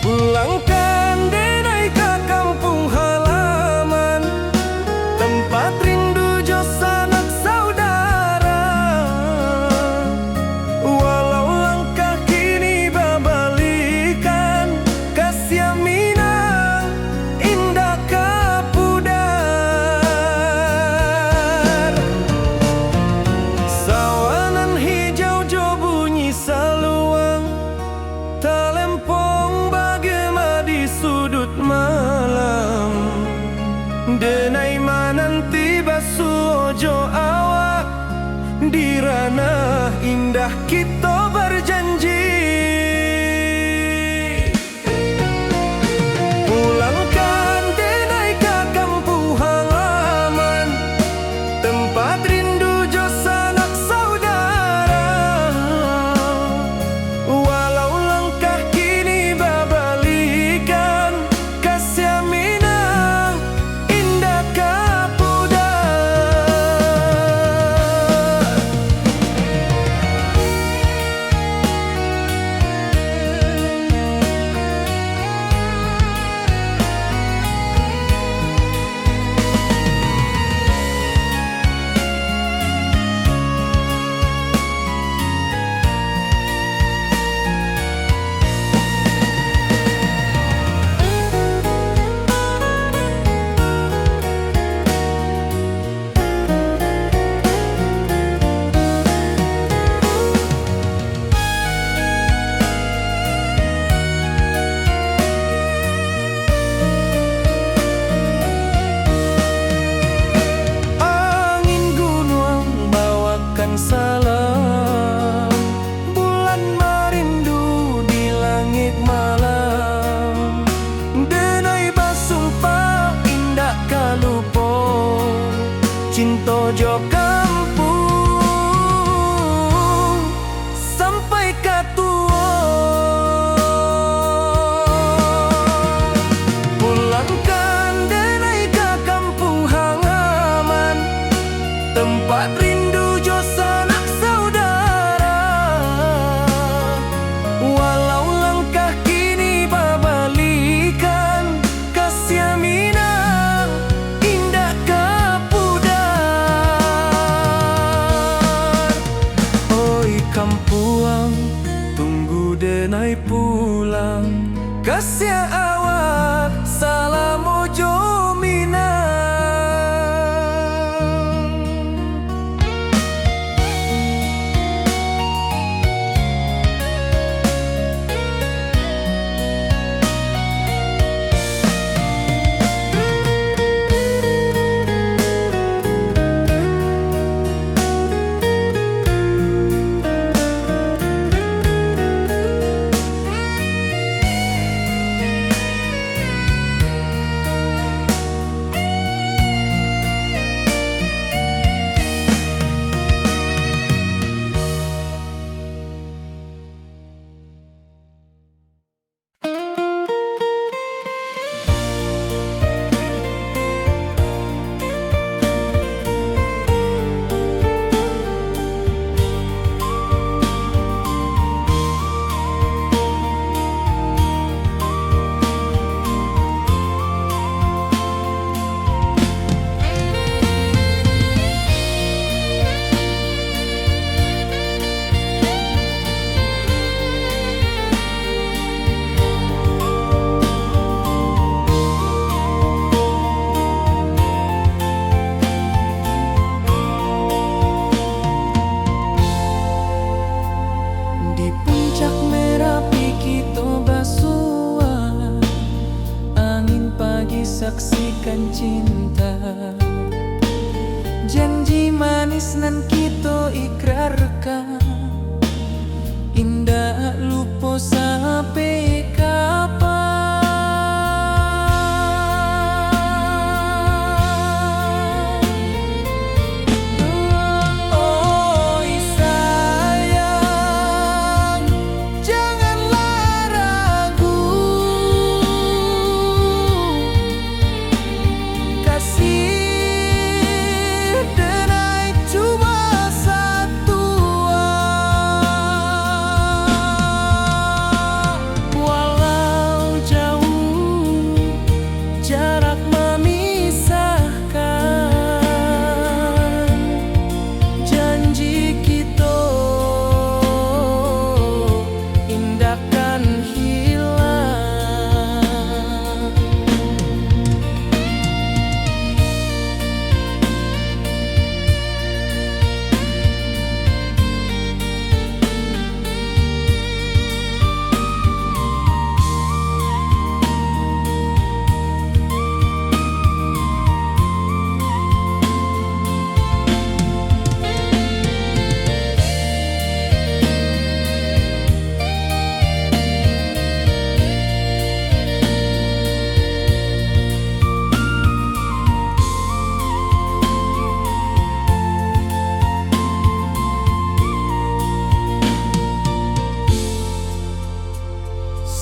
Pulangkan denai ke kampung halaman, tempat rindu jo sanak saudara. Walau langkah kini babalikan, kasih Minang indah kapudar. Sawanan hijau jo kasih awak salam ojo minang. Saksikan cinta, janji manis nan kita ikrarkan, indah lupa sampai kapan. Oh sayang, janganlah ragu,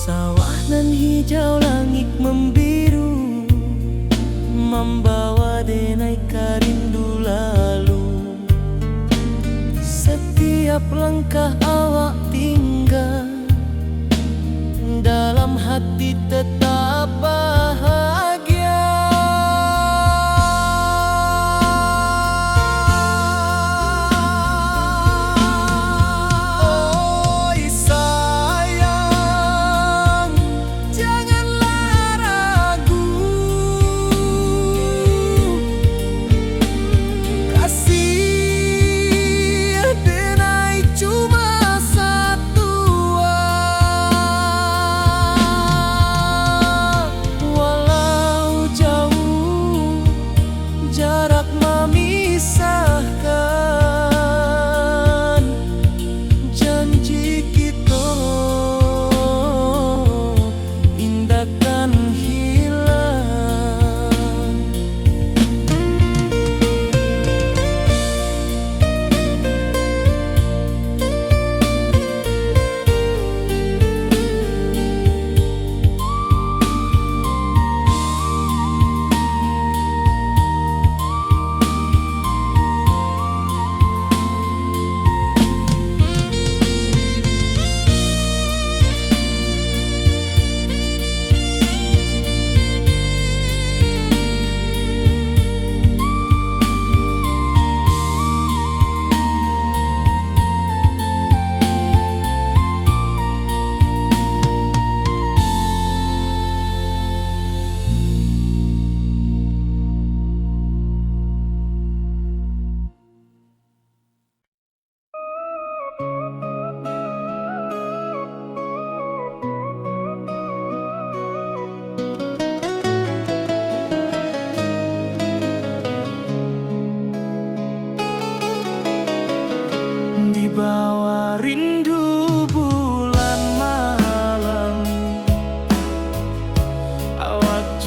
sawah nan hijau langit membiru, membawa denai karindu lalu. Setiap langkah awak tinggal, dalam hati tetap bahagia. Oh sayang, janganlah ragu, kasih denai cuma satu.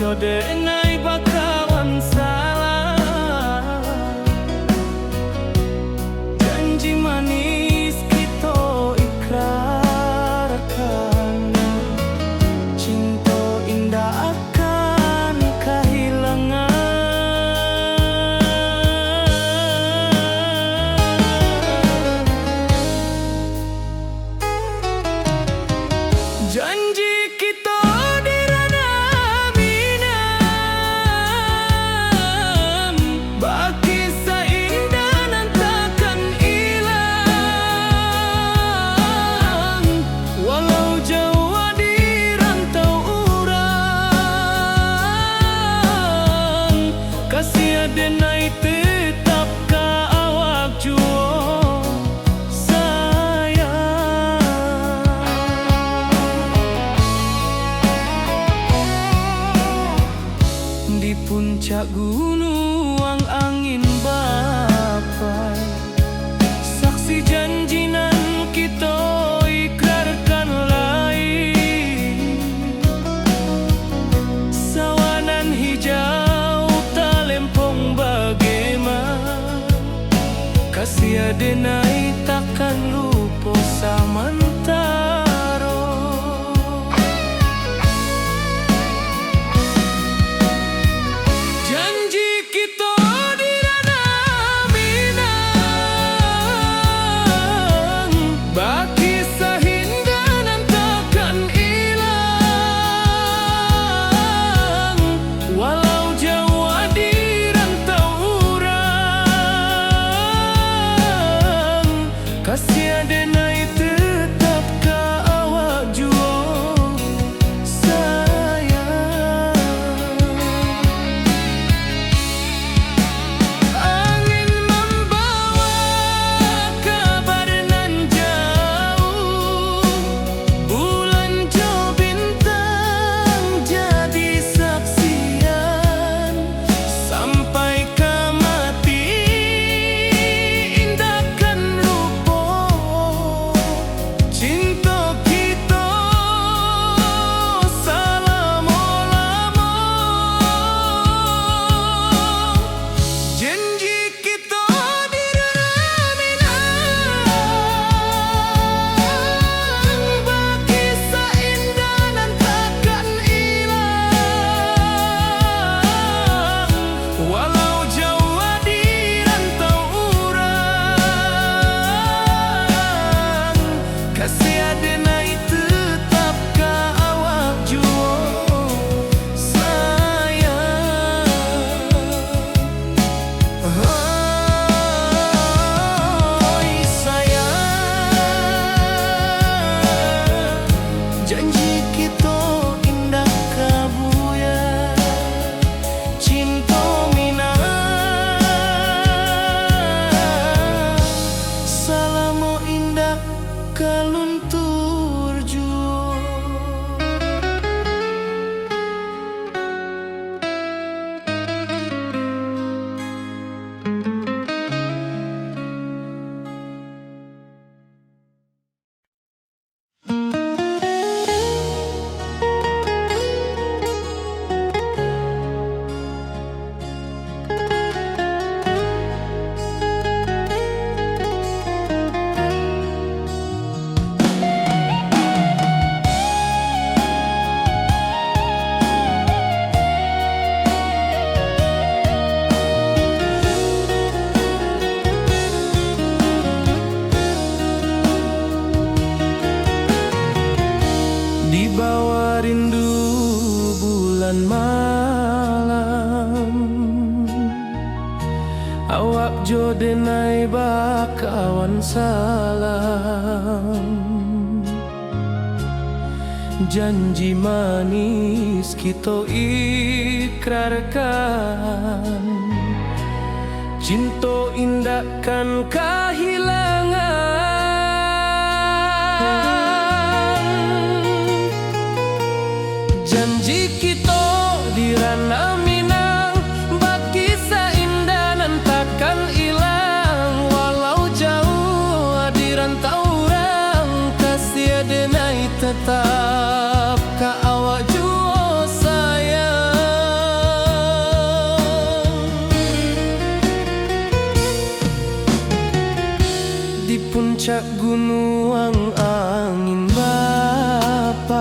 jodenai bakawan salah. Janji manis kita ikrarkan, cinta indah akan kehilangan. Janji kita di ranah minang, bagi seindah nan takkan hilang. Walau jauh di rantau urang, kasih adenai tetap ka awak juo sayang. Di puncak gunung angin bapai, saksi janji nan kita ikrarkan lain. Sawanan hijau talempong bagaimana, kasih adenai takkan lupa samantara. Janji kita di ranah minang, bagi sahinda nan takkan hilang. Walau jauh di rantau urang, kasih adenai tetap ka awak juo sayang. Angin membawa kabar nan jauh, bulan jo bintang jadi saksian. Sampai ke mati indahkan lupa, cinta kita selama-lama. Janji kita di ranah minang, bagi seindah nan takkan hilang. Walau jauh di rantau urang, kasih adenai tetap ka awak juo sayang. Oi sayang, janji kita indah kabuya, cinta minang, salamo indah kaluntur juo. Di bawah rindu bulan malam, awak jodenai bakawan salam. Janji manis kita ikrarkan, cinta indahkan kehilangan. Janji kita di ranah minang, bagi seindah nan takkan hilang. Walau jauh di rantau urang, kasih adenai tetap ka awak juo sayang. nuang angin bapai,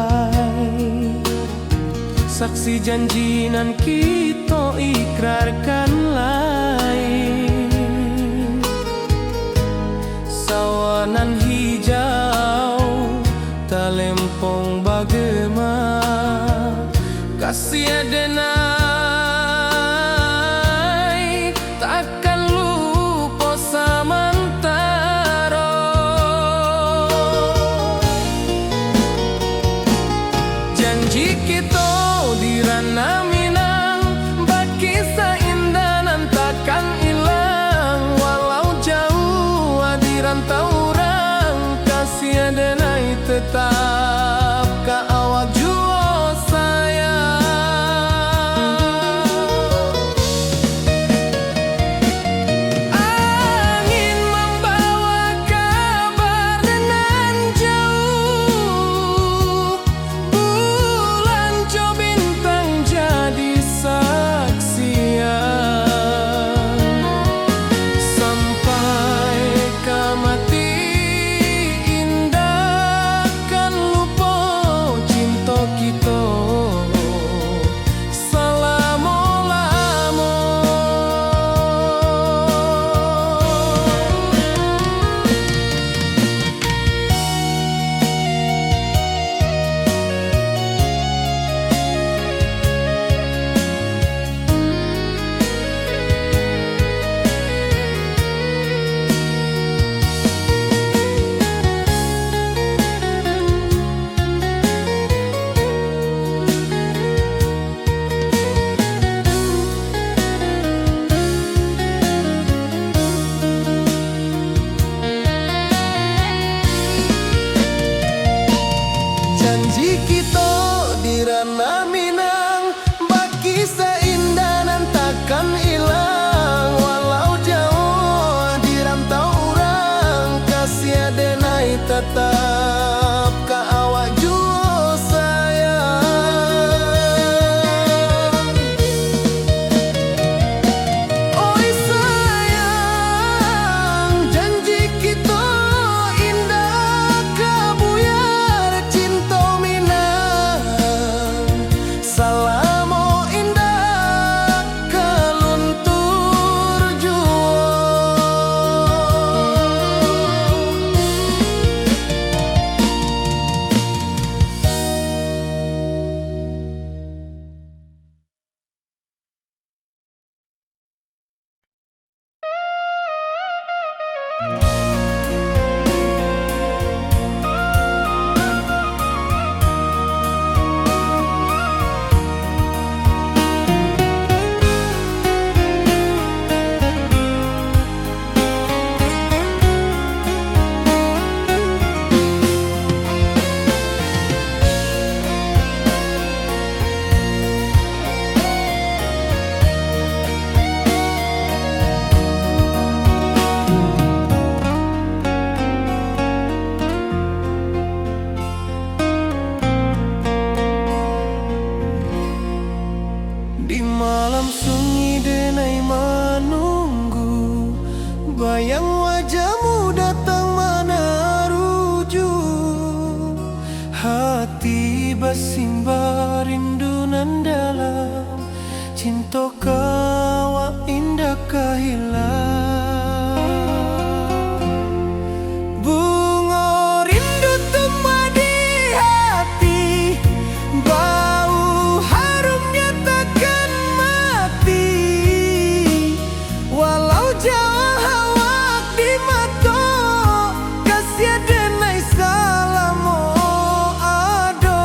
saksi janjinan kita ikrarkan lain. Sawanan hijau talempong bagema, kasih adenai takkan lupa samantara. Janji kita di ranah Minang, bagi seindah nan takkan hilang. Walau jauh di rantau orang, kasih adenai tetap ka awak jua sayang. Angin membawa kabar dengan jauh, bulan jo bintang jadi saksian. Sampai ke mati indah kan lupa cinta kita selama-lama. Janji kita di ranah Minang, bagi seindah nan takkan hilang. Walau jauh di rantau orang, kasih adenai tetap ka awak jua sayang. Oi sayang, janji kita indah kabuyar cinta Minang. Salamo indah kaluntur jua. Di malam sunyi denai menunggu, bayang wajahmu datang mana rujuk. Hati bersimbar rindu nan dalam, cinta kawa indah kehilang. Bunga rindu tumbuh di hati, bau harumnya takkan mati. Walau jauh awak di mata, kasih adenai salamo ado.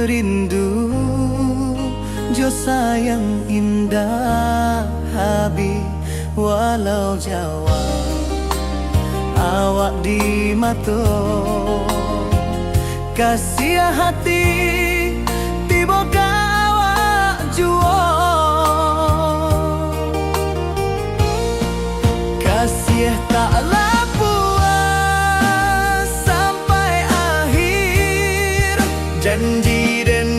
rindu jo sayang indah habi walau Jawa awak di mato kasih hati tiba ka awak juo kasih taklah puas sampai akhir janji dan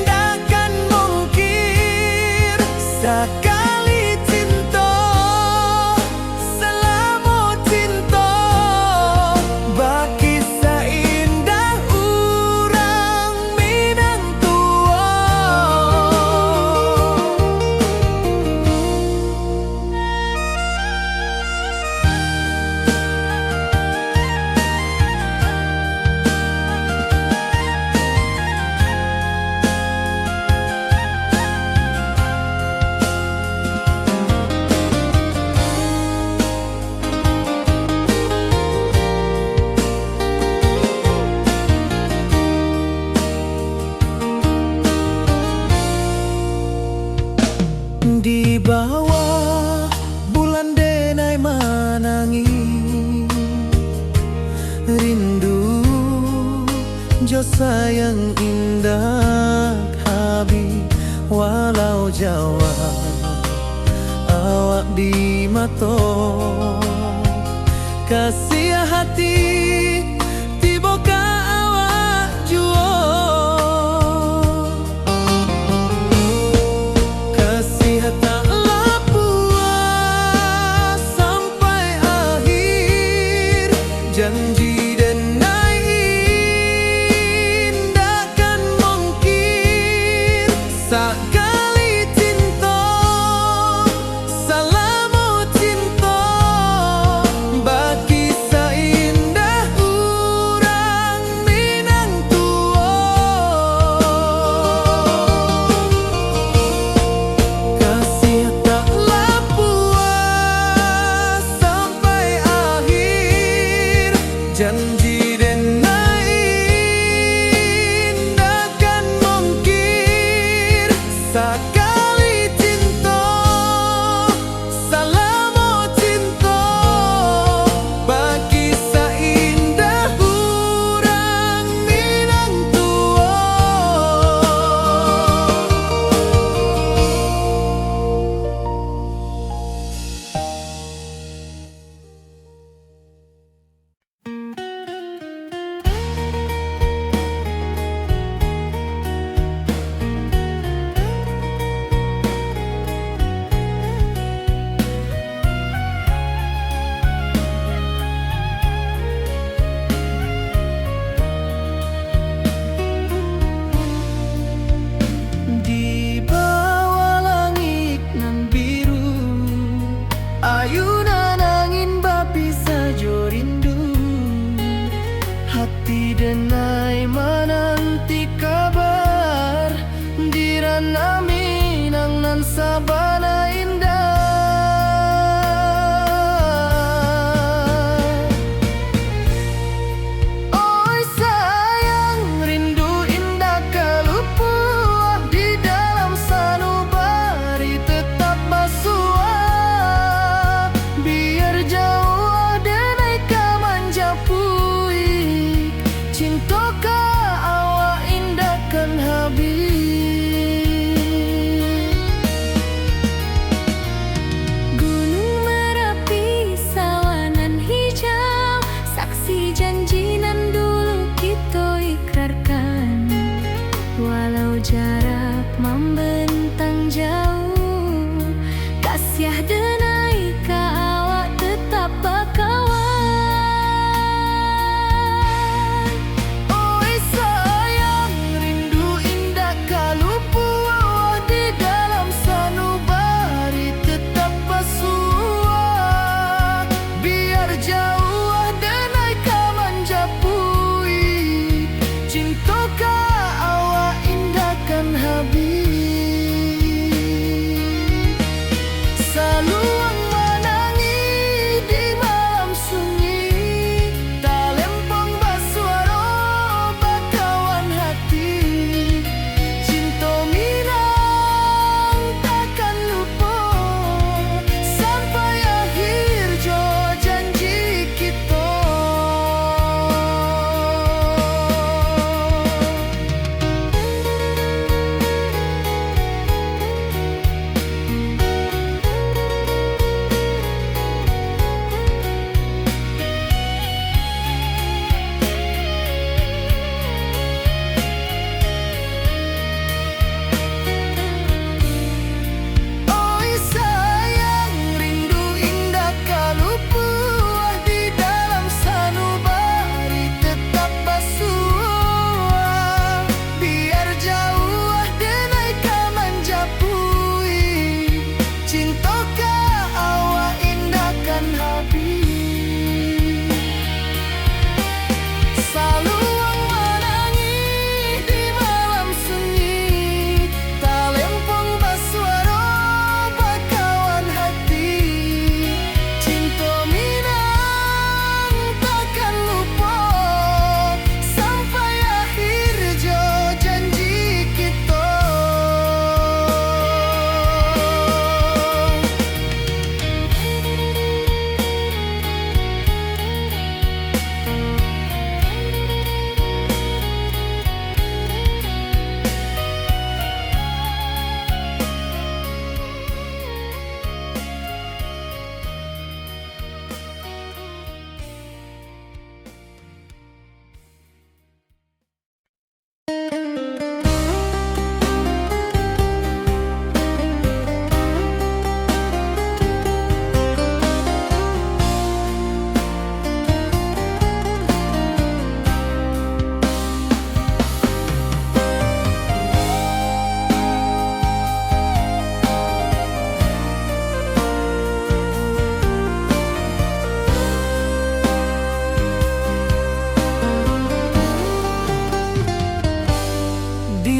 takkan mungkin sekali cinta selama cinta baki seindah orang Minang tua. Di bawah bulan denai manangi rindu jo sayang indah habi walau Jawa awak di mato kasih hati tiba ka awak juo taklah puas sampai akhir janji dan takkan mungkin sekali cinta selama cinta baki seindah orang Minang tua kasih taklah puas sampai akhir janji dan takkan mungkin sekali cinta selama cinta baki seindah orang Minang tua. Di bawah langit nan biru ayunan angin bapi sajo rindu hati denai menanti kabar di ranah Minang nan sabana indah. Oi sayang rindu indah kalupuah di dalam sanubari tetap basua biar jauh denai ka manjapui cinta ka awak indahkan habis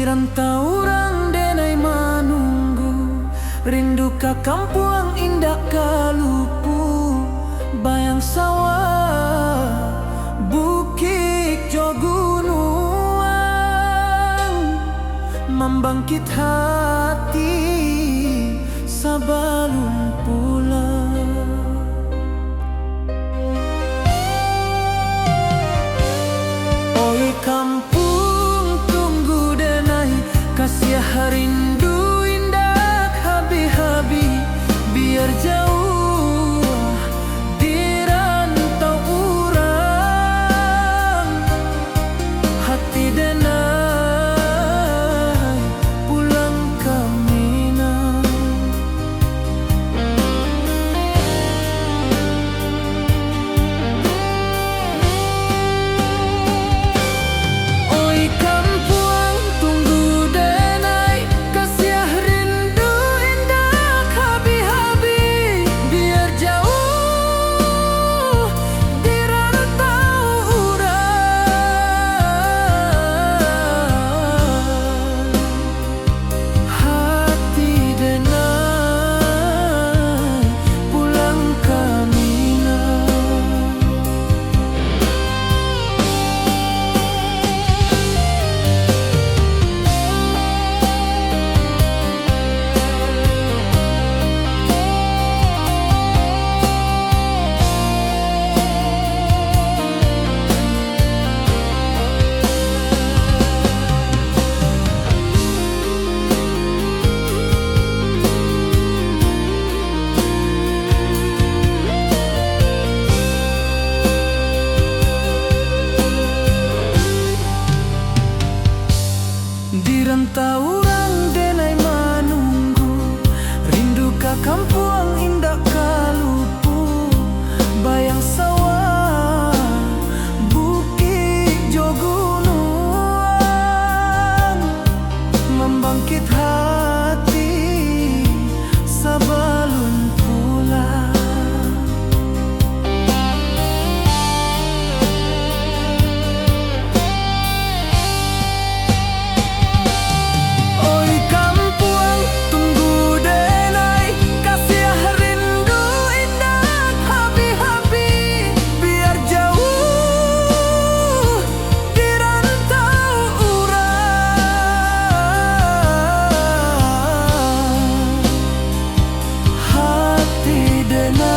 rantau orang denai manunggu, rindu ka kampung indah kalupu, bayang sawah bukit jo gunung, membangkit hati sebelum pulang. Oi kampung tunggu denai, kasih rindu indah habi-habi, biar jauh di rantau urang, hati denai pulang ke Minang. Oi kampung tunggu denai, kasih rindu indah habi-habi, biar jauh di rantau urang, hati denai pulang ke Minang. Di rantau orang denai manunggu, rindu ka kampung indah kalupu, bayang sawah bukit jo gunung, membangkit hati sebelum pulang. Oi kampung tunggu denai, kasih rindu indah habi-habi, biar jauh di rantau urang, hati denai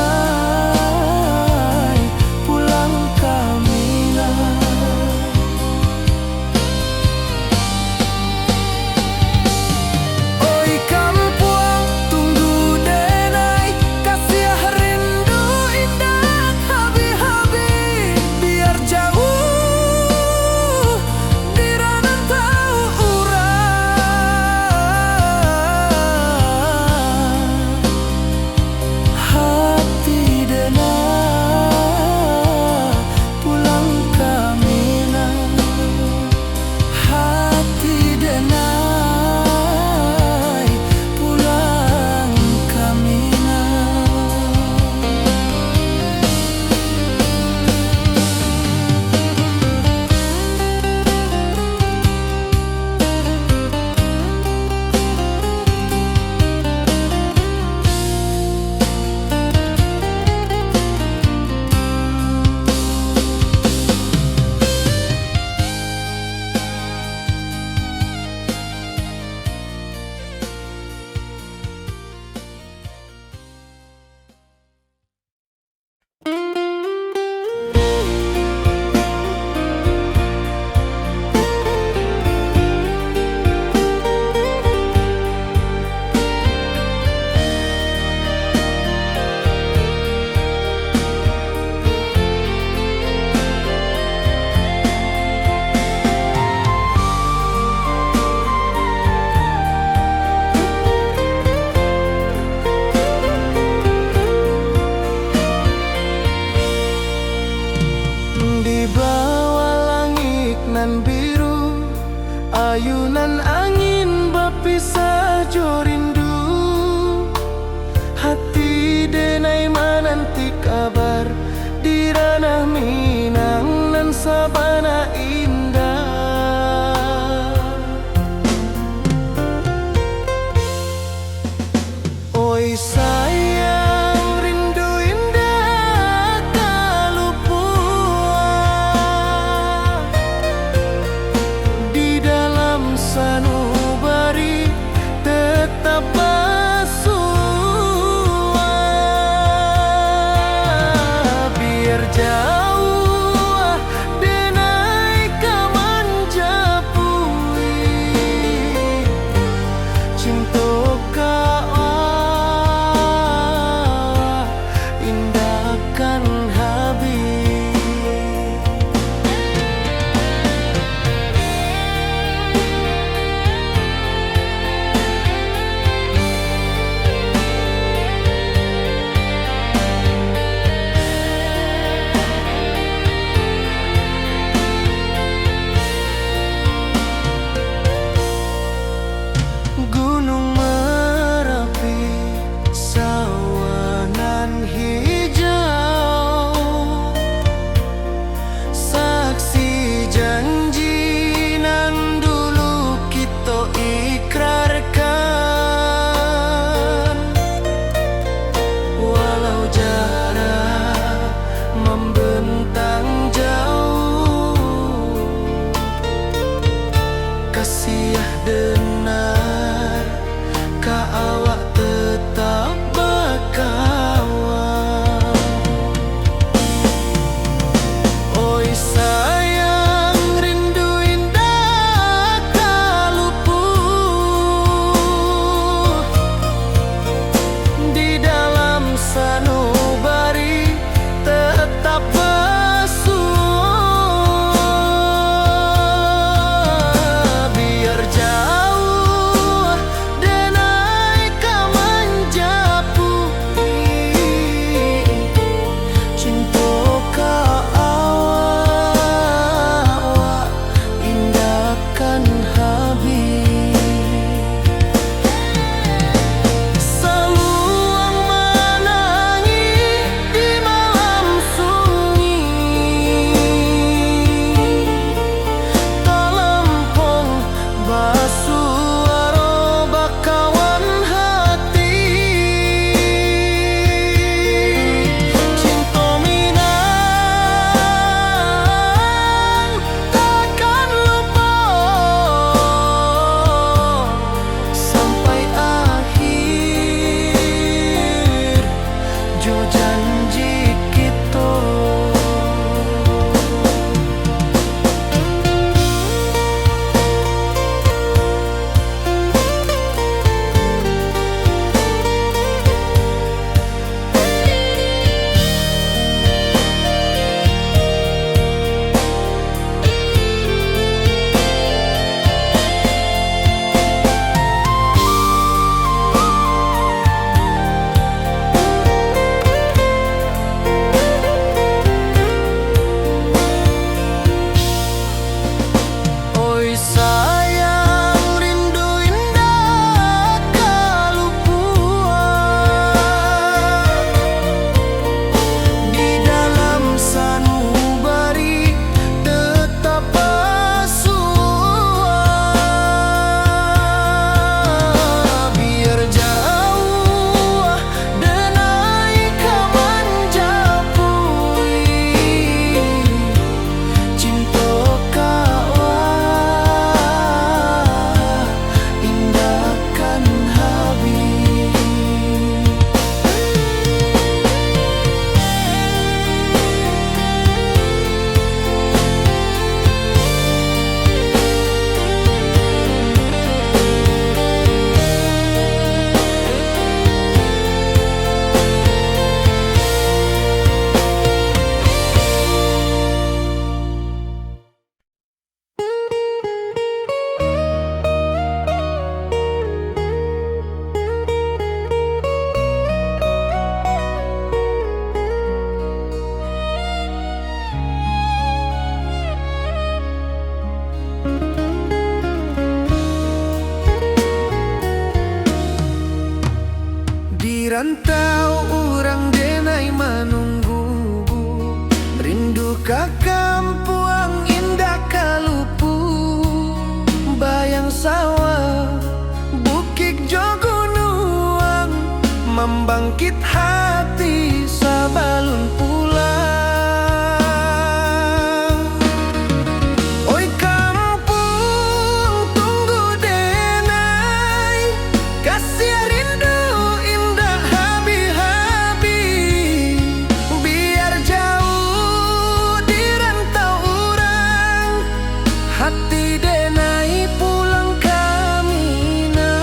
pulang ke Minang. Oi kampung tunggu denai, kasih rindu indah habi-habi, biar jauh di rantau urang, hati denai pulang ke Minang, hati denai pulang ke Minang. Di bawah langit nan biru, ayunan angin berpisah jo rindu, hati denai menanti kabar di ranah Minang nan sabana indah. rantau urang denai menunggu, rindu ka kampuang indah kalupu, bayang sawah bukit jogunuang, membangkit hati sabalun pulang. Oi kampung tunggu denai, kasih rindu indah habi-habi, biar jauh di rantau urang, hati denai pulang ke Minang.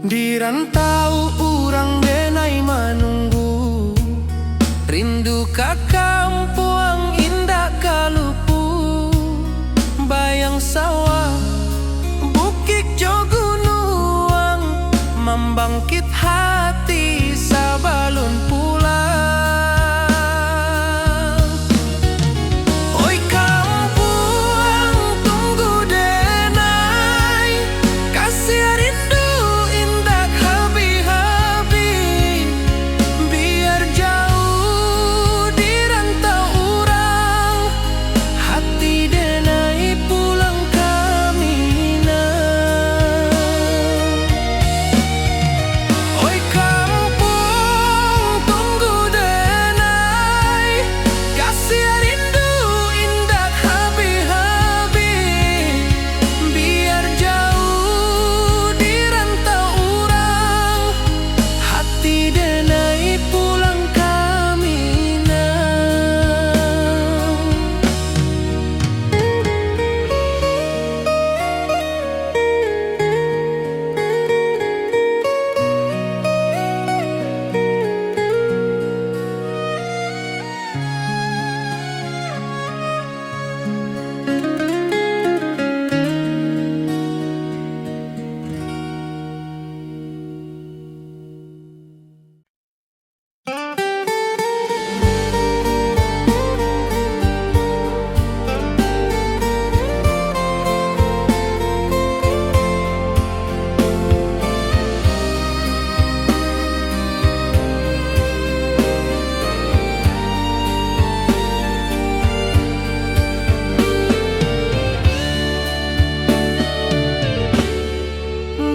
Di rantau urang denai menunggu, rindu ka kampuang indah kalupu, bayang sawah bukit jogunuang, membangkit hati sabalun pulang. Oi kampuang tunggu denai, kasih rindu indah habi-habi, biar jauh di rantau urang, hati denai pulang ke Minang. Oi kampung tunggu denai, kasih rindu indah habi-habi, biar jauh di rantau urang, hati denai pulang ke Minang.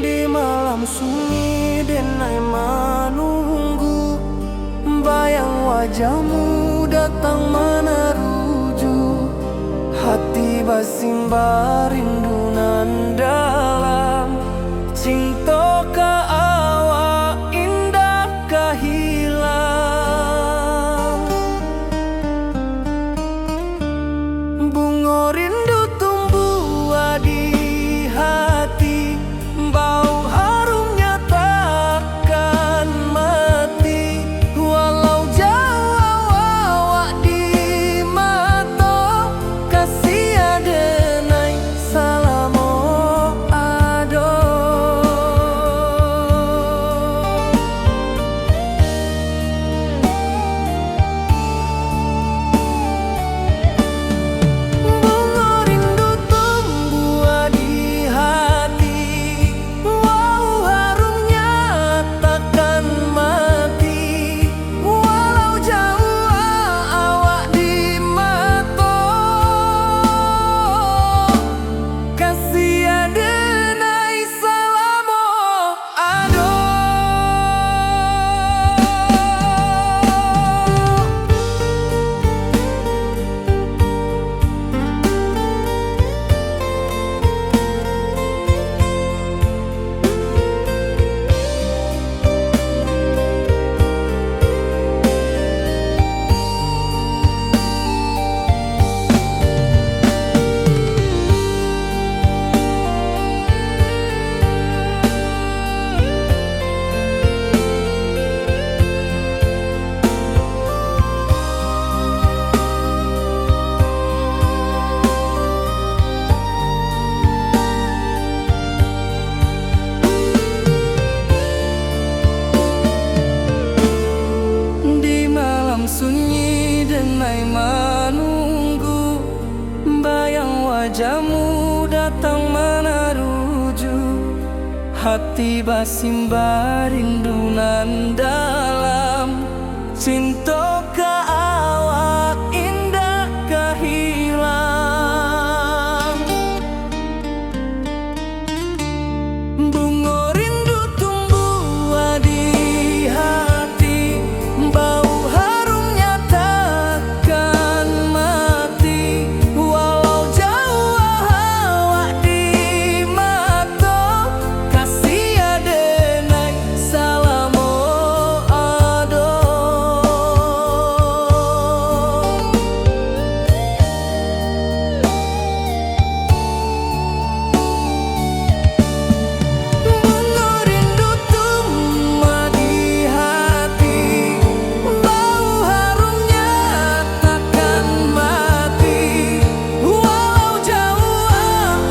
Di malam sunyi denai menunggu, bayang wajahmu datang meneruju, hati basimba rindu nan dalam, cinta ka awak indah ka hilang. Bunga rindu tumbuh di hati, bau harumnya takkan mati, walau jauh awak di mata, kasih denai salam. wajahmu datang menaruju, hati basimba rindunan dalam cinta ke awak indah kehilang. Bunga rindu tumbuh di hati, bau harumnya takkan mati. Walau jauh awak di mata, kasih adenai salamo ado. Bunga rindu tumbuh di hati, bau harumnya takkan mati. Walau jauh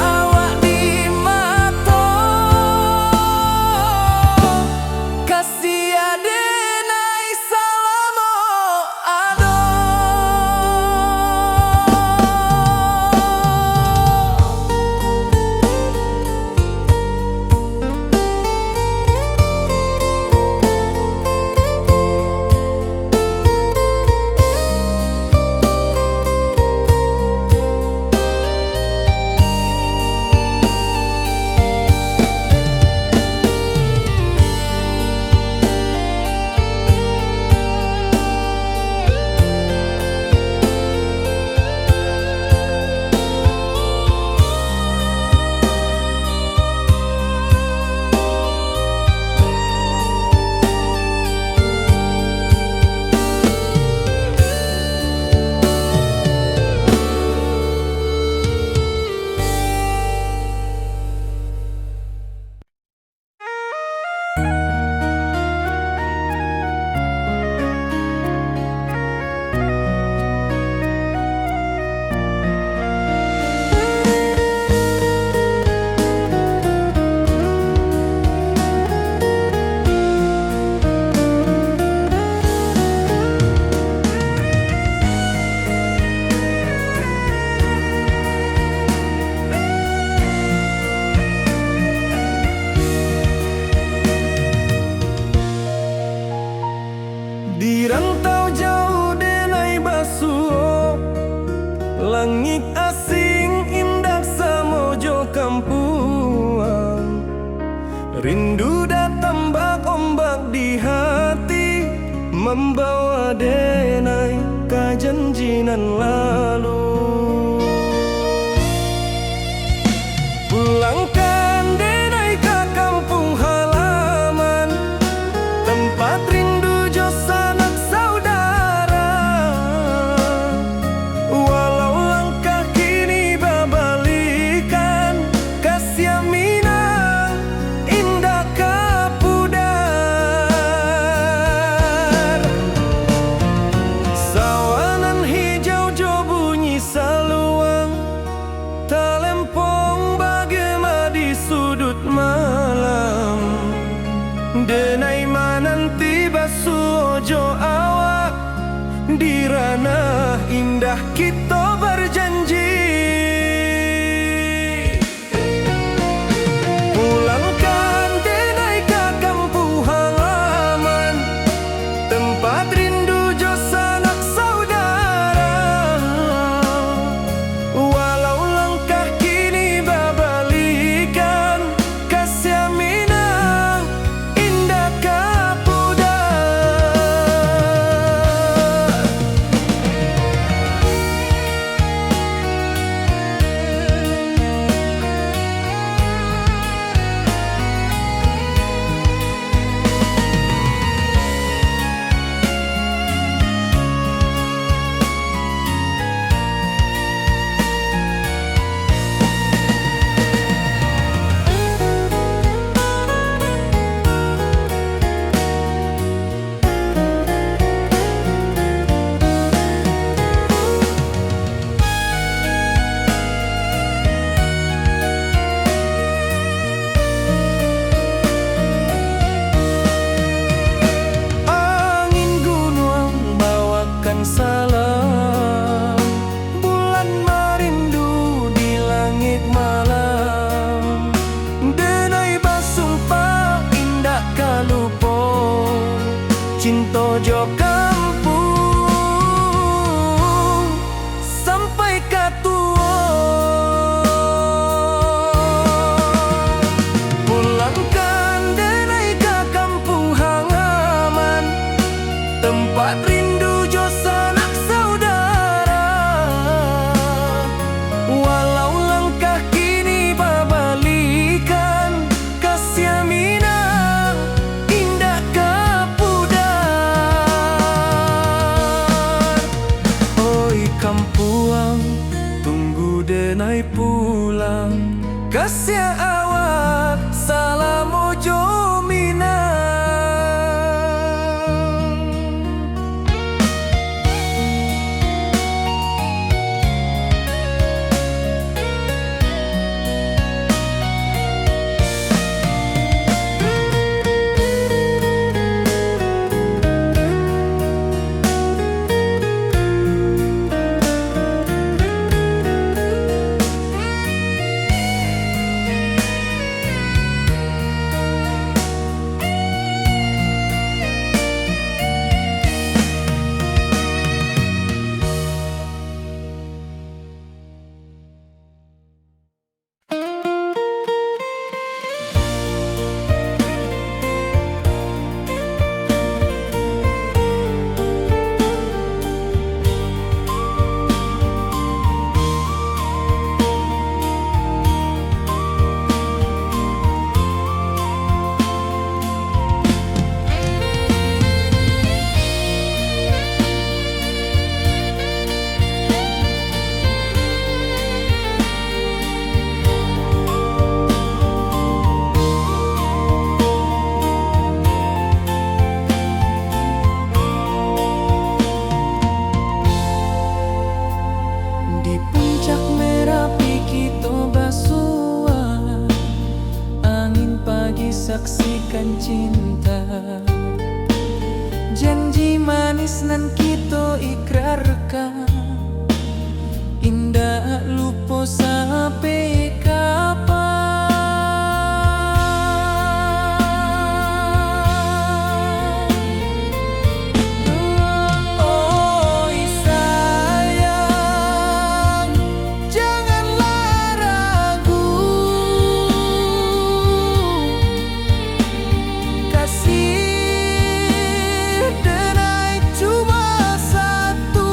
awak di mata, kasih adenai salamo ado. Di rantau jauh denai basuh, langit asing indah samojo kampuang. Rindu datang bak ombak di hati, membawa denai kajanjinan lalu. Pulangkan denai ke kampung halaman, tempat rindu jo sanak saudara. Walau langkah kini babalikan, kasih minang indah kapudar. Sawanan hijau jo bunyi saluang, talempong bagema di sudut malam. Denai mananti basuh ojo awak, di ranah indah kita berjanji. Pulangkan denai ke kampung halaman, tempat rindu jo sanak saudara. Walau langkah kini babalikan, kasih minang indah kapudar. denai pulang kasih awak salam ojo minang. Di puncak Merapi kita basua, angin pagi saksikan cinta. Janji manis nan kita ikrarkan, indah lupa sampai kapan. Oi sayang, janganlah ragu, kasih denai cuma satu.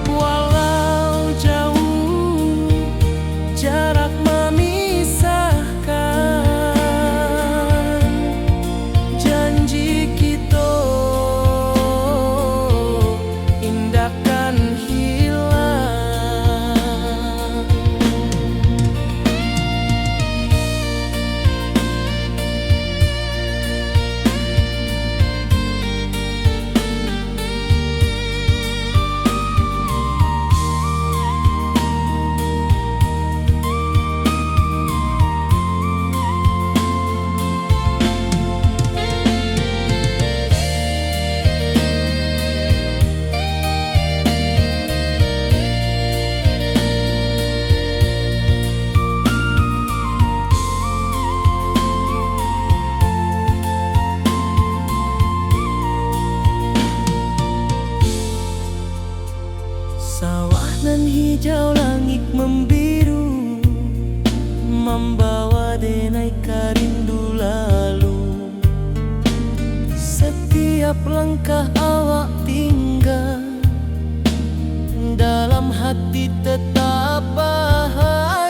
Walau jauh jarak memisahkan, janji kita indahkan hilang. Sawah nan hijau, langit membiru, membawa denai karindu lalu. Setiap langkah awak tinggal, dalam hati tetap bahagia.